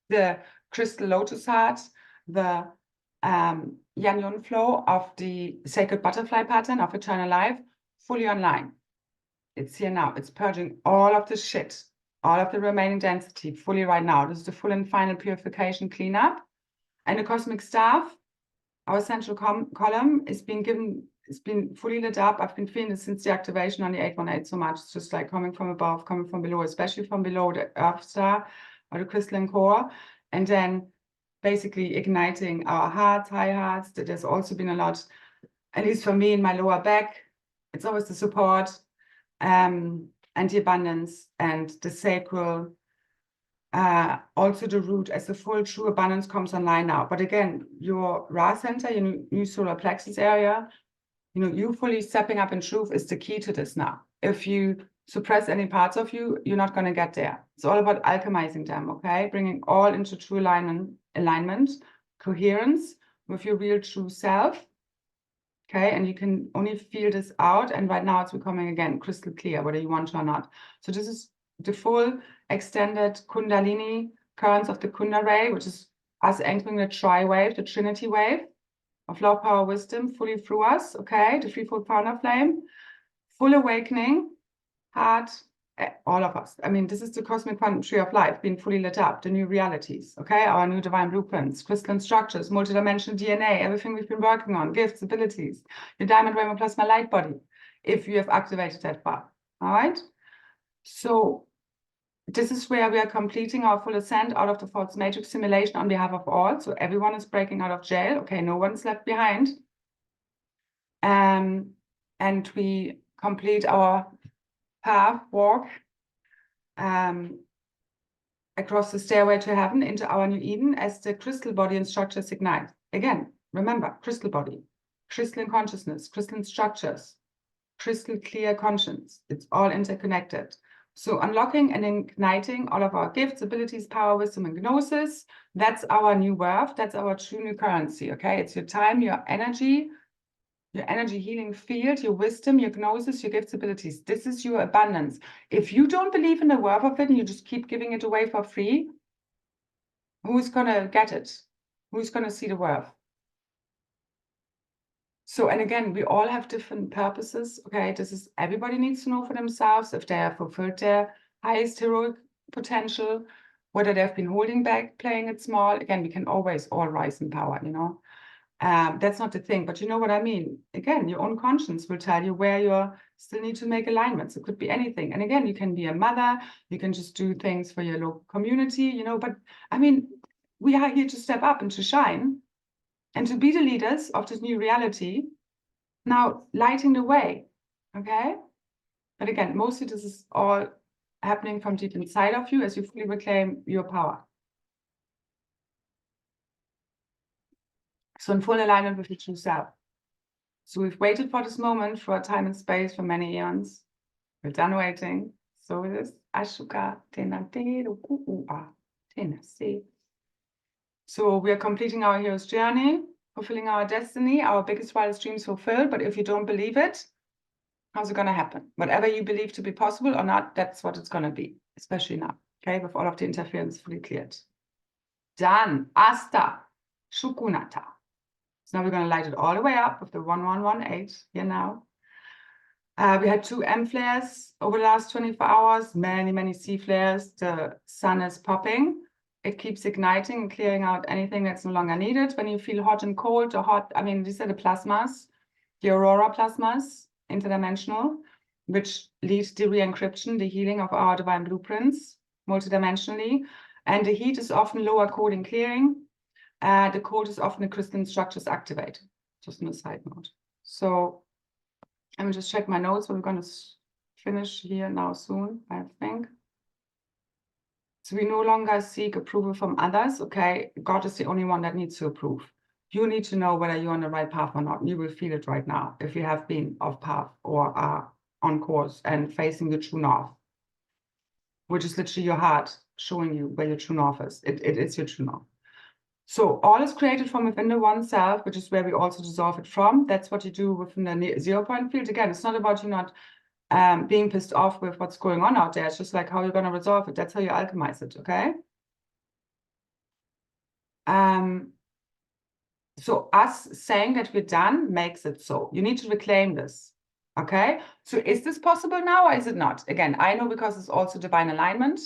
the crystal lotus heart, the Yan-Yun flow of the sacred butterfly pattern of eternal life, fully online. It's here now. It's purging all of the shit, all of the remaining density, fully right now. This is the full and final purification cleanup. And the cosmic staff, our central column, is being given, it's been fully lit up. I've been feeling this since the activation on the 818 so much. It's just like coming from above, coming from below, especially from below the Earth star or the crystalline core. And then basically igniting our hearts, high hearts. There's also been a lot, at least for me in my lower back, it's always the support and the abundance and the sacral, also the root as the full true abundance comes online now. But again, your Ra center, your new solar plexus area, you fully stepping up in truth is the key to this now. If you suppress any parts of you, you're not going to get there. It's all about alchemizing them, okay? Bringing all into true alignment, coherence with your real true self, okay? And you can only feel this out. And right now it's becoming, again, crystal clear, whether you want to or not. So this is the full extended Kundalini currents of the Kunda ray, which is us entering the tri-wave, the Trinity wave of love, power, wisdom, fully through us, okay? The threefold founder flame, full awakening, heart, all of us. I mean, this is the cosmic quantum tree of life being fully lit up, the new realities, okay? Our new divine blueprints, crystalline structures, multidimensional DNA, everything we've been working on, gifts, abilities, your diamond rainbow plasma light body, if you have activated that part, all right? So this is where we are completing our full ascent out of the false matrix simulation on behalf of all. So everyone is breaking out of jail. Okay, no one's left behind. And we complete our walk across the stairway to heaven into our new Eden as the crystal body and structures ignite. Again, remember, crystal body, crystalline consciousness, crystalline structures, crystal clear conscience. It's all interconnected. So unlocking and igniting all of our gifts, abilities, power, wisdom, and gnosis, that's our new worth. That's our true new currency, okay? It's your time, your energy healing field, your wisdom, your gnosis, your gifts, abilities. This is your abundance. If you don't believe in the worth of it and you just keep giving it away for free, who's going to get it? Who's going to see the worth? So, and again, we all have different purposes, okay? Everybody needs to know for themselves if they have fulfilled their highest heroic potential, whether they've been holding back, playing it small. Again, we can always all rise in power, That's not the thing, but you know what I mean. Again, your own conscience will tell you where you still need to make alignments. It could be anything. And again, you can be a mother, you can just do things for your local community, you know, but I mean, we are here to step up and to shine and to be the leaders of this new reality, now lighting the way, okay? But again, mostly this is all happening from deep inside of you as you fully reclaim your power. So in full alignment with your true self. So we've waited for this moment for time and space for many eons. We're done waiting. So it is. So we are completing our hero's journey, fulfilling our destiny, our biggest, wildest dreams fulfilled. But if you don't believe it, how's it going to happen? Whatever you believe to be possible or not, that's what it's going to be, especially now, okay, with all of the interference fully cleared. Done. Asta. Shukunata. So now we're going to light it all the way up with the 1118 here now. We had 2 M flares over the last 24 hours, many C flares. The sun is popping. It keeps igniting and clearing out anything that's no longer needed. When you feel hot and cold or hot, I mean, these are the plasmas, the aurora plasmas, interdimensional, which lead the re-encryption, the healing of our divine blueprints, multidimensionally. And the heat is often lower coding clearing. The code is often the crystalline structures activated, just on a side note. So I'm going to just check my notes, but we're going to finish here now soon, I think. So we no longer seek approval from others, okay? God is the only one that needs to approve. You need to know whether you're on the right path or not. You will feel it right now if you have been off path or are on course and facing the true north, which is literally your heart showing you where your true north is. It's your true north. So all is created from within the one self, which is where we also dissolve it from. That's what you do within the 0 point field. Again, it's not about you not being pissed off with what's going on out there. It's just like how you're going to resolve it. That's how you alchemize it, okay? So us saying that we're done makes it so. You need to reclaim this, okay? So is this possible now or is it not? Again, I know because it's also divine alignment,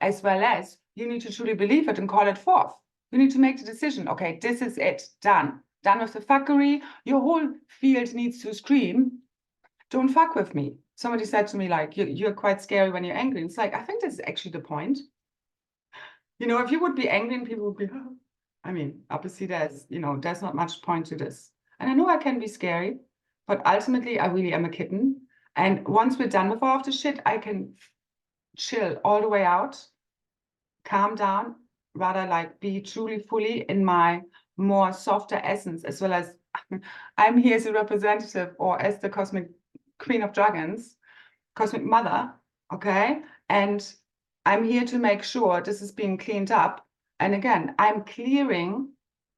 as well as you need to truly believe it and call it forth. You need to make the decision, okay, this is it, done. Done with the fuckery. Your whole field needs to scream, don't fuck with me. Somebody said to me, like, you're quite scary when you're angry. It's like, I think this is actually the point. You know, if you would be angry and people would be, oh. I mean, obviously there's not much point to this. And I know I can be scary, but ultimately I really am a kitten. And once we're done with all of the shit, I can chill all the way out, calm down, rather like be truly fully in my more softer essence, as well as I'm here as a representative or as the cosmic queen of dragons, cosmic mother, okay? And I'm here to make sure this is being cleaned up. And again, I'm clearing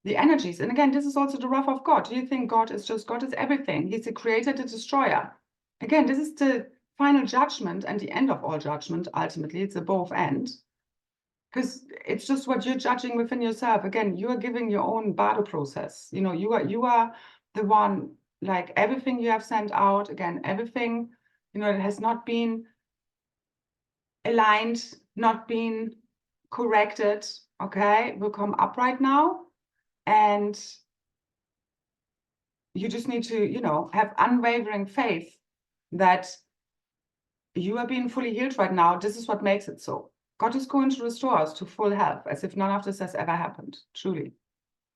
the energies. And again, this is also the wrath of God. Do you think God is just, God is everything. He's the creator, the destroyer. Again, this is the final judgment and the end of all judgment. Ultimately, it's a both end. Because it's just what you're judging within yourself. Again, you are giving your own battle process. You know, you are the one, like everything you have sent out, again, everything, that has not been aligned, not been corrected, okay, will come up right now. And you just need to, have unwavering faith that you are being fully healed right now. This is what makes it so. God is going to restore us to full health, as if none of this has ever happened, truly.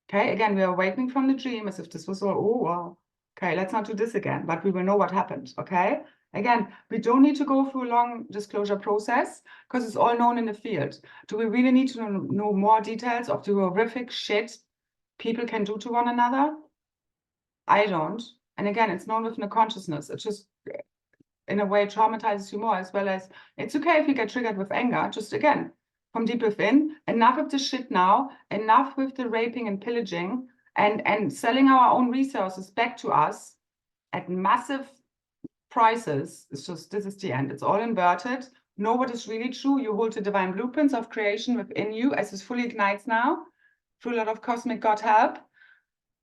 Okay, again, we are awakening from the dream, as if this was all, oh, wow. Okay, let's not do this again, but we will know what happened, okay? Again, we don't need to go through a long disclosure process, because it's all known in the field. Do we really need to know more details of the horrific shit people can do to one another? I don't. And again, it's known within the consciousness. It just, in a way, traumatizes you more, as well as it's okay if you get triggered with anger. Just again, from deep within, enough of the shit now, enough with the raping and pillaging and selling our own resources back to us at massive prices. It's just, this is the end. It's all inverted. Know what is really true. You hold the divine blueprints of creation within you as this fully ignites now through a lot of cosmic God help.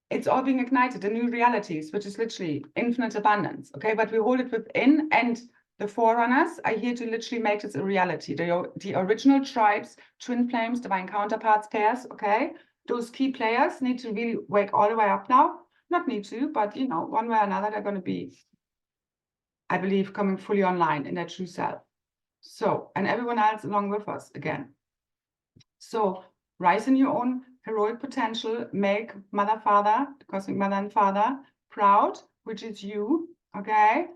It's all being ignited, the new realities, which is literally infinite abundance, okay? But we hold it within, and the forerunners are here to literally make this a reality. The original tribes, twin flames, divine counterparts, pairs, okay? those key players need to really wake all the way up now. Not need to, but you know, one way or another, they're going to be, I believe, coming fully online in their true self. So, and everyone else along with us again. So rise in your own heroic potential, make mother, father, the cosmic mother and father proud, which is you, okay?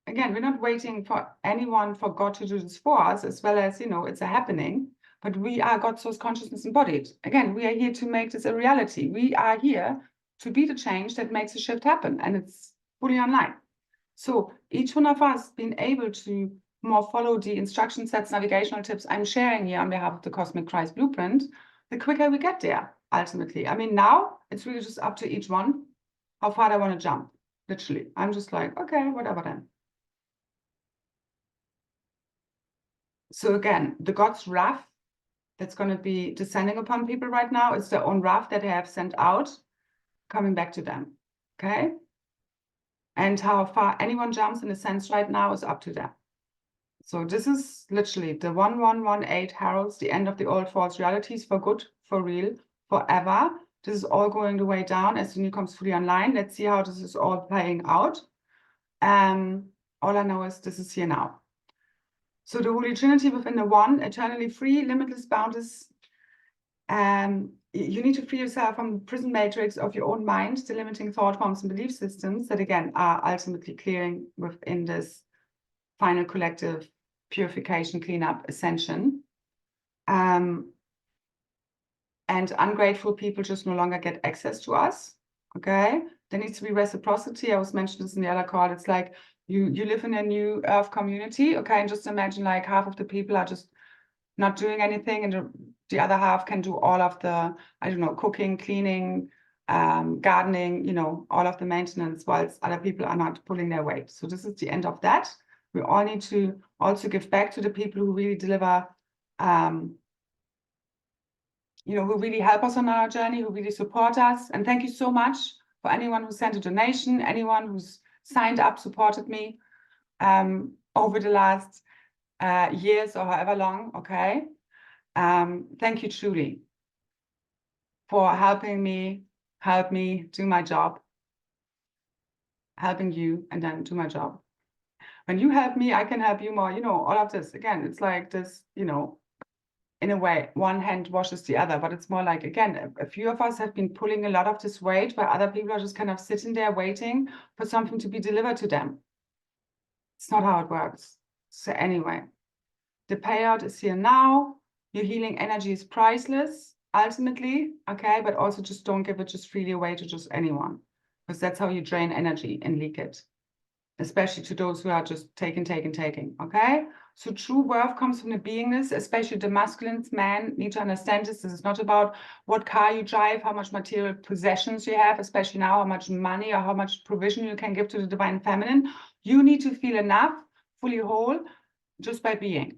Again, we're not waiting for anyone, for God to do this for us, as well as, you know, it's a happening, but we are God's source consciousness embodied. Again, we are here to make this a reality. We are here to be the change that makes the shift happen, and it's fully online. So each one of us being able to more follow the instruction sets, navigational tips I'm sharing here on behalf of the Cosmic Christ Blueprint, the quicker we get there, ultimately. I mean, now it's really just up to each one how far they want to jump, literally. I'm just like, okay, whatever then. So again, the God's wrath that's going to be descending upon people right now is their own wrath that they have sent out, coming back to them, okay? And how far anyone jumps in a sense right now is up to them. So this is literally the 1118 heralds, the end of the old false realities for good, for real, forever. This is all going the way down as the new comes fully online. Let's see how this is all playing out. All I know is this is here now. So the Holy Trinity within the one, eternally free, limitless, boundless. You need to free yourself from the prison matrix of your own mind, the limiting thought forms and belief systems that, again, are ultimately clearing within this final collective purification, cleanup, ascension. And ungrateful people just no longer get access to us, okay? There needs to be reciprocity. I was mentioning this in the other call. It's like you live in a new earth community, okay? And just imagine like half of the people are just not doing anything, and the other half can do all of the, I don't know, cooking, cleaning, gardening, you know, all of the maintenance, whilst other people are not pulling their weight. So this is the end of that. We all need to also give back to the people who really deliver, you know, who really help us on our journey, who really support us. And thank you so much for anyone who sent a donation, anyone who's signed up, supported me over the last years or however long, okay? Thank you truly for helping me, help me do my job, helping you, and then do my job. When you help me, I can help you more, you know, all of this. Again, it's like this, you know, in a way, one hand washes the other, but it's more like, again, a few of us have been pulling a lot of this weight where other people are just kind of sitting there waiting for something to be delivered to them. It's not how it works. So anyway, the payout is here now. Your healing energy is priceless, ultimately, okay? But also just don't give it just freely away to just anyone, because that's how you drain energy and leak it, especially to those who are just taking, okay? So true worth comes from the beingness, especially the masculine man need to understand this. This is not about what car you drive, how much material possessions you have, especially now, how much money or how much provision you can give to the divine feminine. You need to feel enough, fully whole, just by being.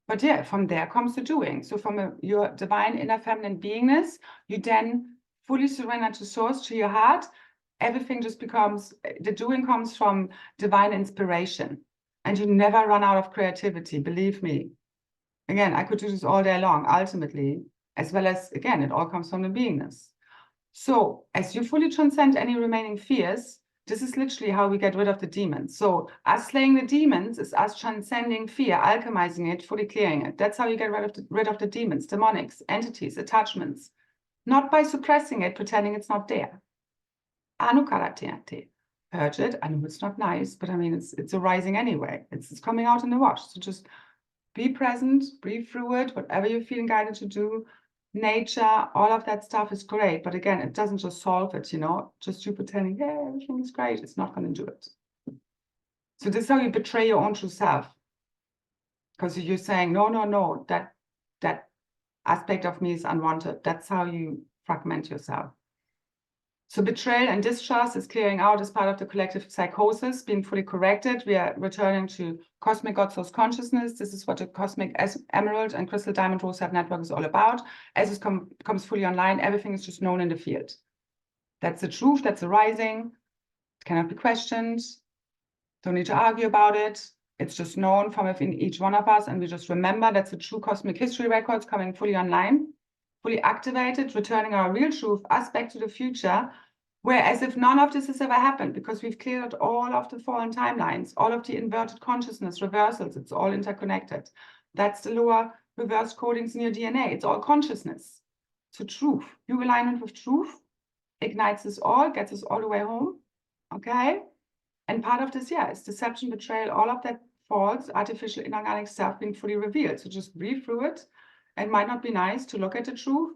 But yeah, from there comes the doing. So from your divine inner feminine beingness, you then fully surrender to source, to your heart. Everything just becomes, the doing comes from divine inspiration. And you never run out of creativity, believe me. Again, I could do this all day long, ultimately, as well as, again, it all comes from the beingness. So as you fully transcend any remaining fears, this is literally how we get rid of the demons. So us slaying the demons is us transcending fear, alchemizing it, fully clearing it. That's how you get rid of the demons, demonics, entities, attachments. Not by suppressing it, pretending it's not there. Anukaratete. Purge it. I know it's not nice, but I mean, it's arising anyway. It's coming out in the wash. So just be present, breathe through it, whatever you're feeling guided to do. Nature, all of that stuff is great. But again, it doesn't just solve it, you know, just you pretending, yeah, everything is great. It's not going to do it. So this is how you betray your own true self. Because you're saying, no, that aspect of me is unwanted. That's how you fragment yourself. So betrayal and distrust is clearing out as part of the collective psychosis, being fully corrected. We are returning to cosmic God source consciousness. This is what the cosmic emerald and crystal diamond rosette network is all about. As it comes fully online, everything is just known in the field. That's the truth, that's arising. It cannot be questioned. Don't need to argue about it. It's just known from within each one of us. And we just remember that's the true cosmic history records coming fully online. fully activated, returning our real truth, us back to the future, where as if none of this has ever happened, because we've cleared out all of the fallen timelines, all of the inverted consciousness reversals, it's all interconnected. That's the lower reverse codings in your DNA. It's all consciousness. So truth, new alignment with truth, ignites us all, gets us all the way home, okay? And part of this, yeah, is deception, betrayal, all of that false, artificial, inorganic stuff being fully revealed. So just breathe through it. It might not be nice to look at the truth,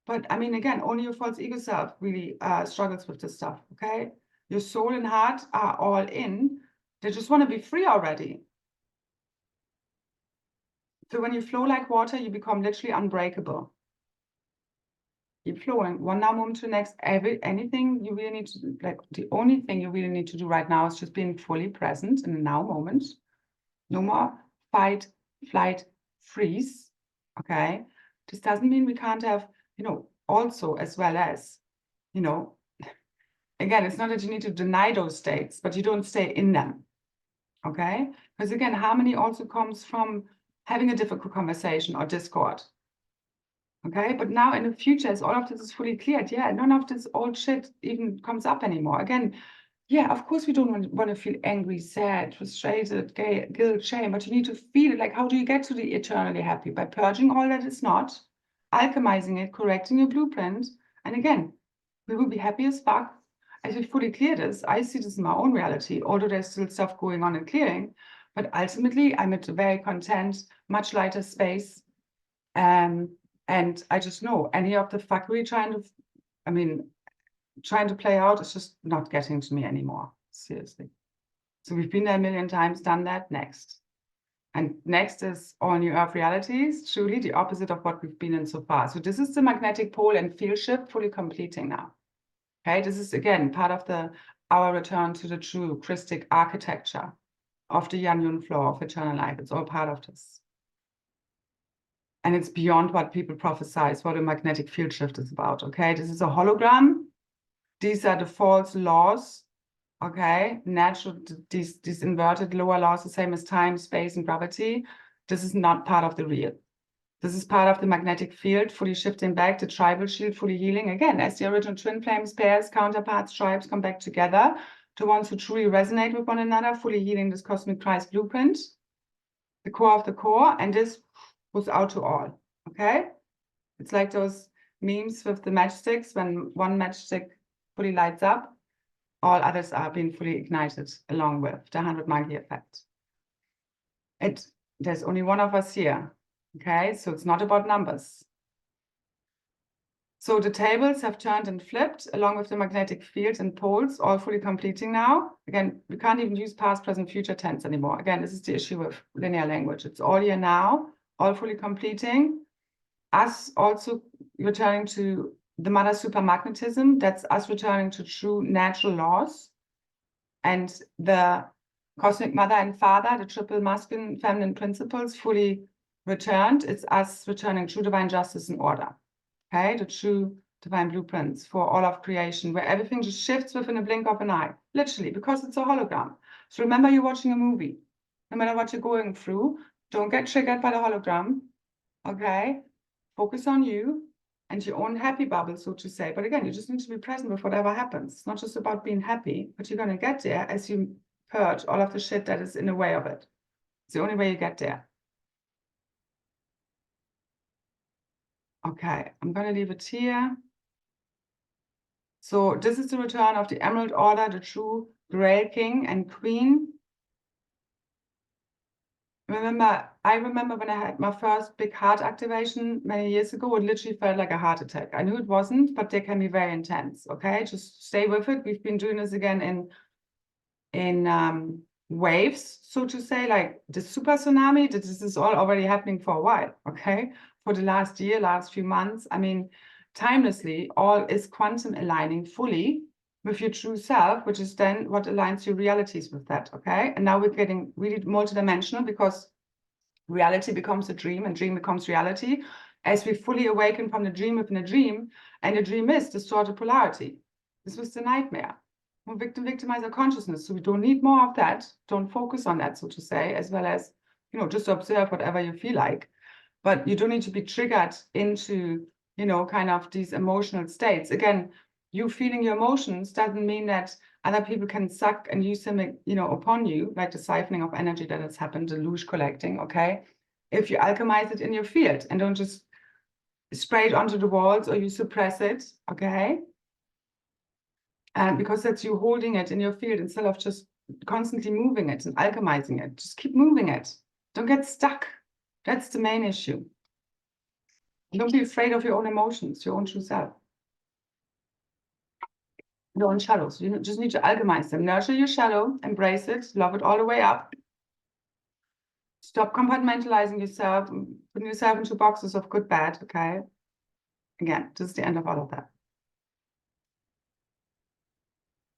but I mean, again, only your false ego self really struggles with this stuff, okay? Your soul and heart are all in. They just want to be free already. So when you flow like water, you become literally unbreakable. Keep flowing, one now moment to the next. Anything you really need to do, like the only thing you really need to do right now is just being fully present in the now moment. No more fight, flight, freeze, okay? This doesn't mean we can't have, you know, also as well as, you know, again, it's not that you need to deny those states, but you don't stay in them, okay? Because again, harmony also comes from having a difficult conversation or discord. Okay, but now in the future, as all of this is fully cleared, yeah, none of this old shit even comes up anymore. Again, yeah, of course we don't want to feel angry, sad, frustrated, guilt, shame, but you need to feel it. Like, how do you get to the eternally happy? By purging all that is not, alchemizing it, correcting your blueprint. And again, we will be happy as fuck as we fully clear this. I see this in my own reality, although there's still stuff going on and clearing. But ultimately, I'm at a very content, much lighter space. And I just know any of the fuckery trying to play out is just not getting to me anymore. Seriously. So we've been there a million times, done that, next. And next is all new earth realities, truly the opposite of what we've been in so far. So this is the magnetic pole and field shift fully completing now. Okay, this is again part of our return to the true Christic architecture of the Yan-Yun flow of eternal life. It's all part of this. And it's beyond what people prophesize, what a magnetic field shift is about, okay? This is a hologram. These are the false laws, okay? Natural, these inverted lower laws, the same as time, space, and gravity. This is not part of the real. This is part of the magnetic field, fully shifting back, the tribal shield, fully healing. Again, as the original twin flames, pairs, counterparts, tribes come back together, the ones who truly resonate with one another, fully healing this cosmic Christ blueprint, the core of the core, and this goes out to all, okay? It's like those memes with the matchsticks. When one matchstick fully lights up, all others are being fully ignited along with the 100 monkey effect. There's only one of us here, okay? So it's not about numbers. So the tables have turned and flipped along with the magnetic fields and poles, all fully completing now. Again, we can't even use past, present, future tense anymore. Again, this is the issue with linear language. It's all here now, all fully completing. Us also returning to the mother supermagnetism. That's us returning to true natural laws. And the cosmic mother and father, the triple masculine, feminine principles fully returned. It's us returning true divine justice and order. Okay, the true divine blueprints for all of creation, where everything just shifts within a blink of an eye, literally, because it's a hologram. So remember, you're watching a movie. No matter what you're going through, don't get triggered by the hologram, okay? Focus on you and your own happy bubble, so to say. But again, you just need to be present with whatever happens. It's not just about being happy, but you're going to get there as you purge all of the shit that is in the way of it. It's the only way you get there. Okay, I'm going to leave it here. So this is the return of the Emerald Order, the true Grail King and Queen. I remember when I had my first big heart activation many years ago, it literally felt like a heart attack. I knew it wasn't, but they can be very intense, okay? Just stay with it. We've been doing this again in waves, so to say, like the super tsunami. This is all already happening for a while, okay? For the last year, last few months. I mean, timelessly, all is quantum aligning fully with your true self, which is then what aligns your realities with that, okay? And now we're getting really multidimensional because reality becomes a dream and dream becomes reality as we fully awaken from the dream within a dream, and the dream is distorted polarity. This was the nightmare. More victimize our consciousness, so we don't need more of that. Don't focus on that, so to say, as well as, you know, just observe whatever you feel like. But you don't need to be triggered into, you know, kind of these emotional states. Again, you feeling your emotions doesn't mean that other people can suck and use them, you know, upon you, like the siphoning of energy that has happened, the luge collecting, okay? If you alchemize it in your field and don't just spray it onto the walls or you suppress it, okay? And because that's you holding it in your field instead of just constantly moving it and alchemizing it. Just keep moving it. Don't get stuck. That's the main issue. Don't be afraid of your own emotions, your own true self. Your own shadows. You just need to alchemize them. Nurture your shadow, embrace it, love it all the way up. Stop compartmentalizing yourself, putting yourself into boxes of good, bad, okay? Again, this is the end of all of that.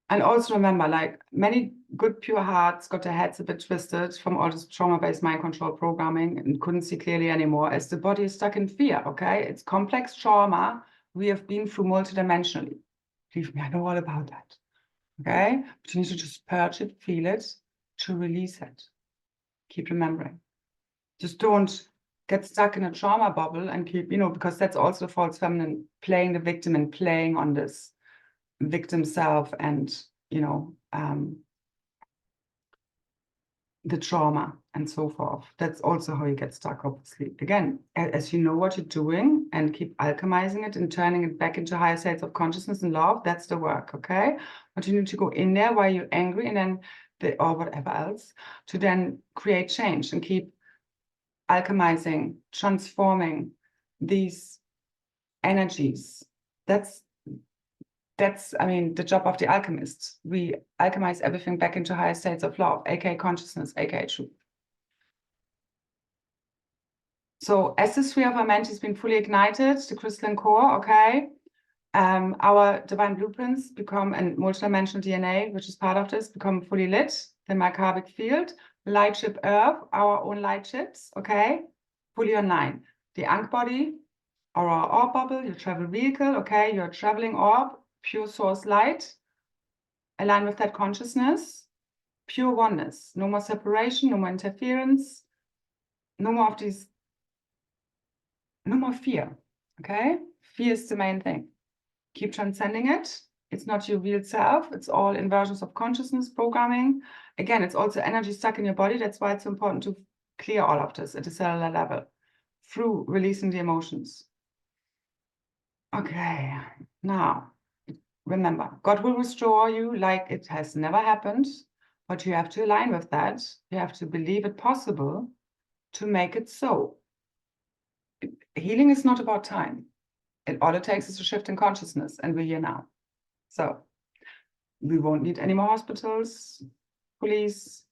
And also remember, like many good, pure hearts got their heads a bit twisted from all this trauma-based mind control programming and couldn't see clearly anymore as the body is stuck in fear, okay? It's complex trauma we have been through multidimensionally. Believe me, I know all about that, okay? But you need to just purge it, feel it, to release it. Keep remembering. Just don't get stuck in a trauma bubble and keep, you know, because that's also the false feminine, playing the victim and playing on this victim self and, you know, the trauma and so forth. That's also how you get stuck, obviously. Again, as you know what you're doing and keep alchemizing it and turning it back into higher states of consciousness and love, that's the work, okay? But you need to go in there while you're angry and then, or whatever else, to then create change and keep alchemizing, transforming these energies. That's, I mean, the job of the alchemists. We alchemize everything back into higher states of love, aka consciousness, aka truth. So as the sphere of our mente has been fully ignited, the crystalline core, okay, our divine blueprints become, and multidimensional DNA, which is part of this, become fully lit. The Merkabic field, light ship Earth, our own light ships, okay, fully online. The Ankh body, or our orb bubble, your travel vehicle, okay, your traveling orb, pure source light, align with that consciousness, pure oneness, no more separation, no more interference, no more of these, no more fear, okay? Fear is the main thing. Keep transcending it. It's not your real self. It's all inversions of consciousness programming. Again, it's also energy stuck in your body. That's why it's so important to clear all of this at a cellular level through releasing the emotions. Okay, now, remember, God will restore you like it has never happened, but you have to align with that. You have to believe it possible to make it so. Healing is not about time. All it takes is a shift in consciousness, and we're here now. So we won't need any more hospitals, police,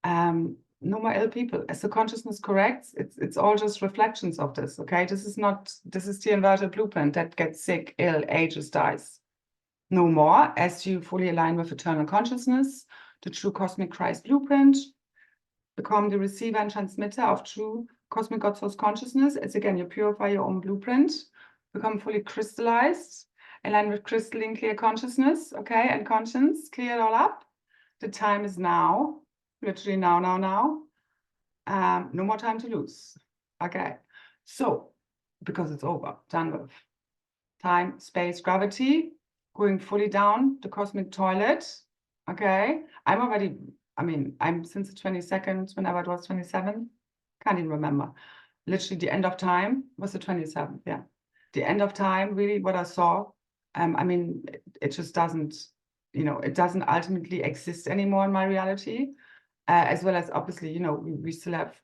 no more ill people. As the consciousness corrects, it's all just reflections of this, okay? This is the inverted blueprint that gets sick, ill, ages, dies. No more, as you fully align with eternal consciousness, the true cosmic Christ blueprint, become the receiver and transmitter of true cosmic God source consciousness. As again, you purify your own blueprint, become fully crystallized, align with crystalline clear consciousness, okay, and conscience, clear it all up. The time is now, literally now. No more time to lose, okay? So, because it's over, done with. Time, space, gravity, going fully down the cosmic toilet, okay? I'm since the 22nd, whenever it was 27, can't even remember. Literally the end of time was the 27th, yeah. The end of time, really what I saw, it just doesn't, you know, it doesn't ultimately exist anymore in my reality, as well as obviously, you know, we still have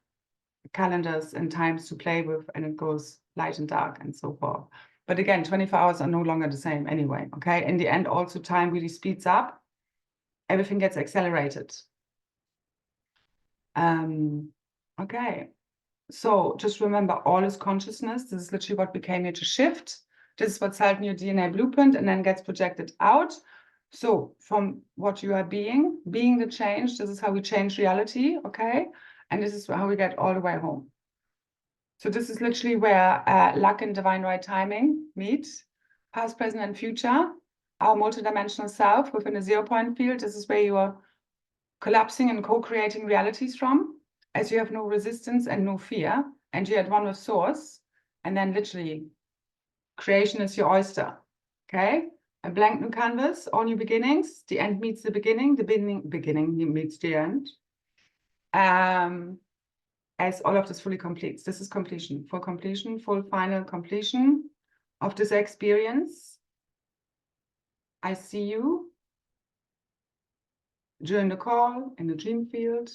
calendars and times to play with, and it goes light and dark and so forth. But again, 24 hours are no longer the same anyway, okay? In the end, also time really speeds up. Everything gets accelerated. Okay. So just remember, all is consciousness. This is literally what we came here to shift. This is what's held in your DNA blueprint and then gets projected out. So from what you are being the change, this is how we change reality, okay? And this is how we get all the way home. So this is literally where luck and divine right timing meet, past, present, and future, our multidimensional self within a 0-point field. This is where you are collapsing and co-creating realities from, as you have no resistance and no fear, and you're at one with source, and then literally Creation is your oyster. Okay? A blank new canvas, all new beginnings. The end meets the beginning meets the end. As all of this fully completes. This is completion, full final completion of this experience. I see you during the call in the dream field.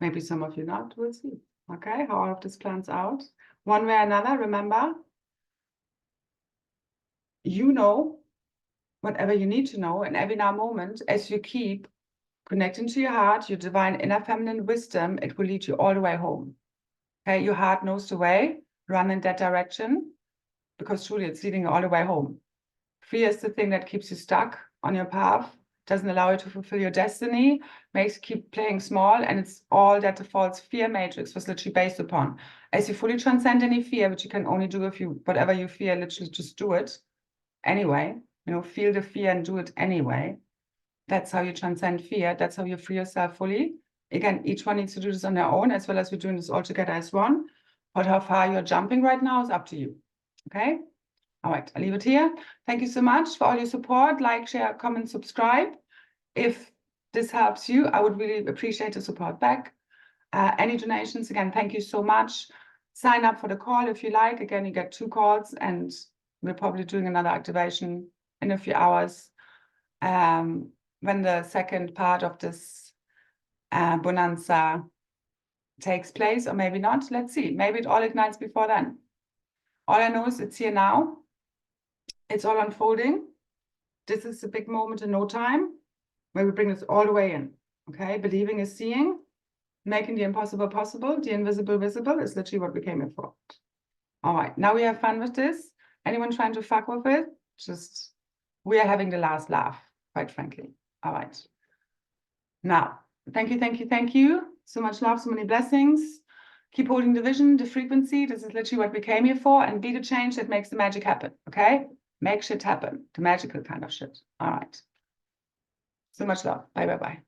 Maybe some of you not, we'll see. Okay, how all of this plans out. One way or another, remember, you know whatever you need to know in every now moment as you keep connecting to your heart, your divine inner feminine wisdom, it will lead you all the way home. Okay, your heart knows the way, run in that direction, because truly it's leading you all the way home. Fear is the thing that keeps you stuck on your path, doesn't allow you to fulfill your destiny, makes you keep playing small, and it's all that the false fear matrix was literally based upon. As you fully transcend any fear, which you can only do if you, whatever you fear, literally just do it anyway. You know, feel the fear and do it anyway. That's how you transcend fear. That's how you free yourself fully. Again, each one needs to do this on their own, as well as we're doing this all together as one. But how far you're jumping right now is up to you. Okay? All right, I'll leave it here. Thank you so much for all your support. Like, share, comment, subscribe. If this helps you, I would really appreciate the support back. Any donations, again, thank you so much. Sign up for the call if you like. Again, you get 2 calls, and we're probably doing another activation in a few hours. When the second part of this bonanza takes place, or maybe not, let's see. Maybe it all ignites before then. All I know is it's here now. It's all unfolding. This is a big moment in no time, where we bring this all the way in. Okay, believing is seeing, making the impossible possible, the invisible visible is literally what we came here for. All right, now we have fun with this. Anyone trying to fuck with it, just, we are having the last laugh, quite frankly. All right. Now, thank you, thank you, thank you. So much love, so many blessings. Keep holding the vision, the frequency. This is literally what we came here for, and be the change that makes the magic happen, okay? Make shit happen, the magical kind of shit. All right. So much love. Bye, bye, bye.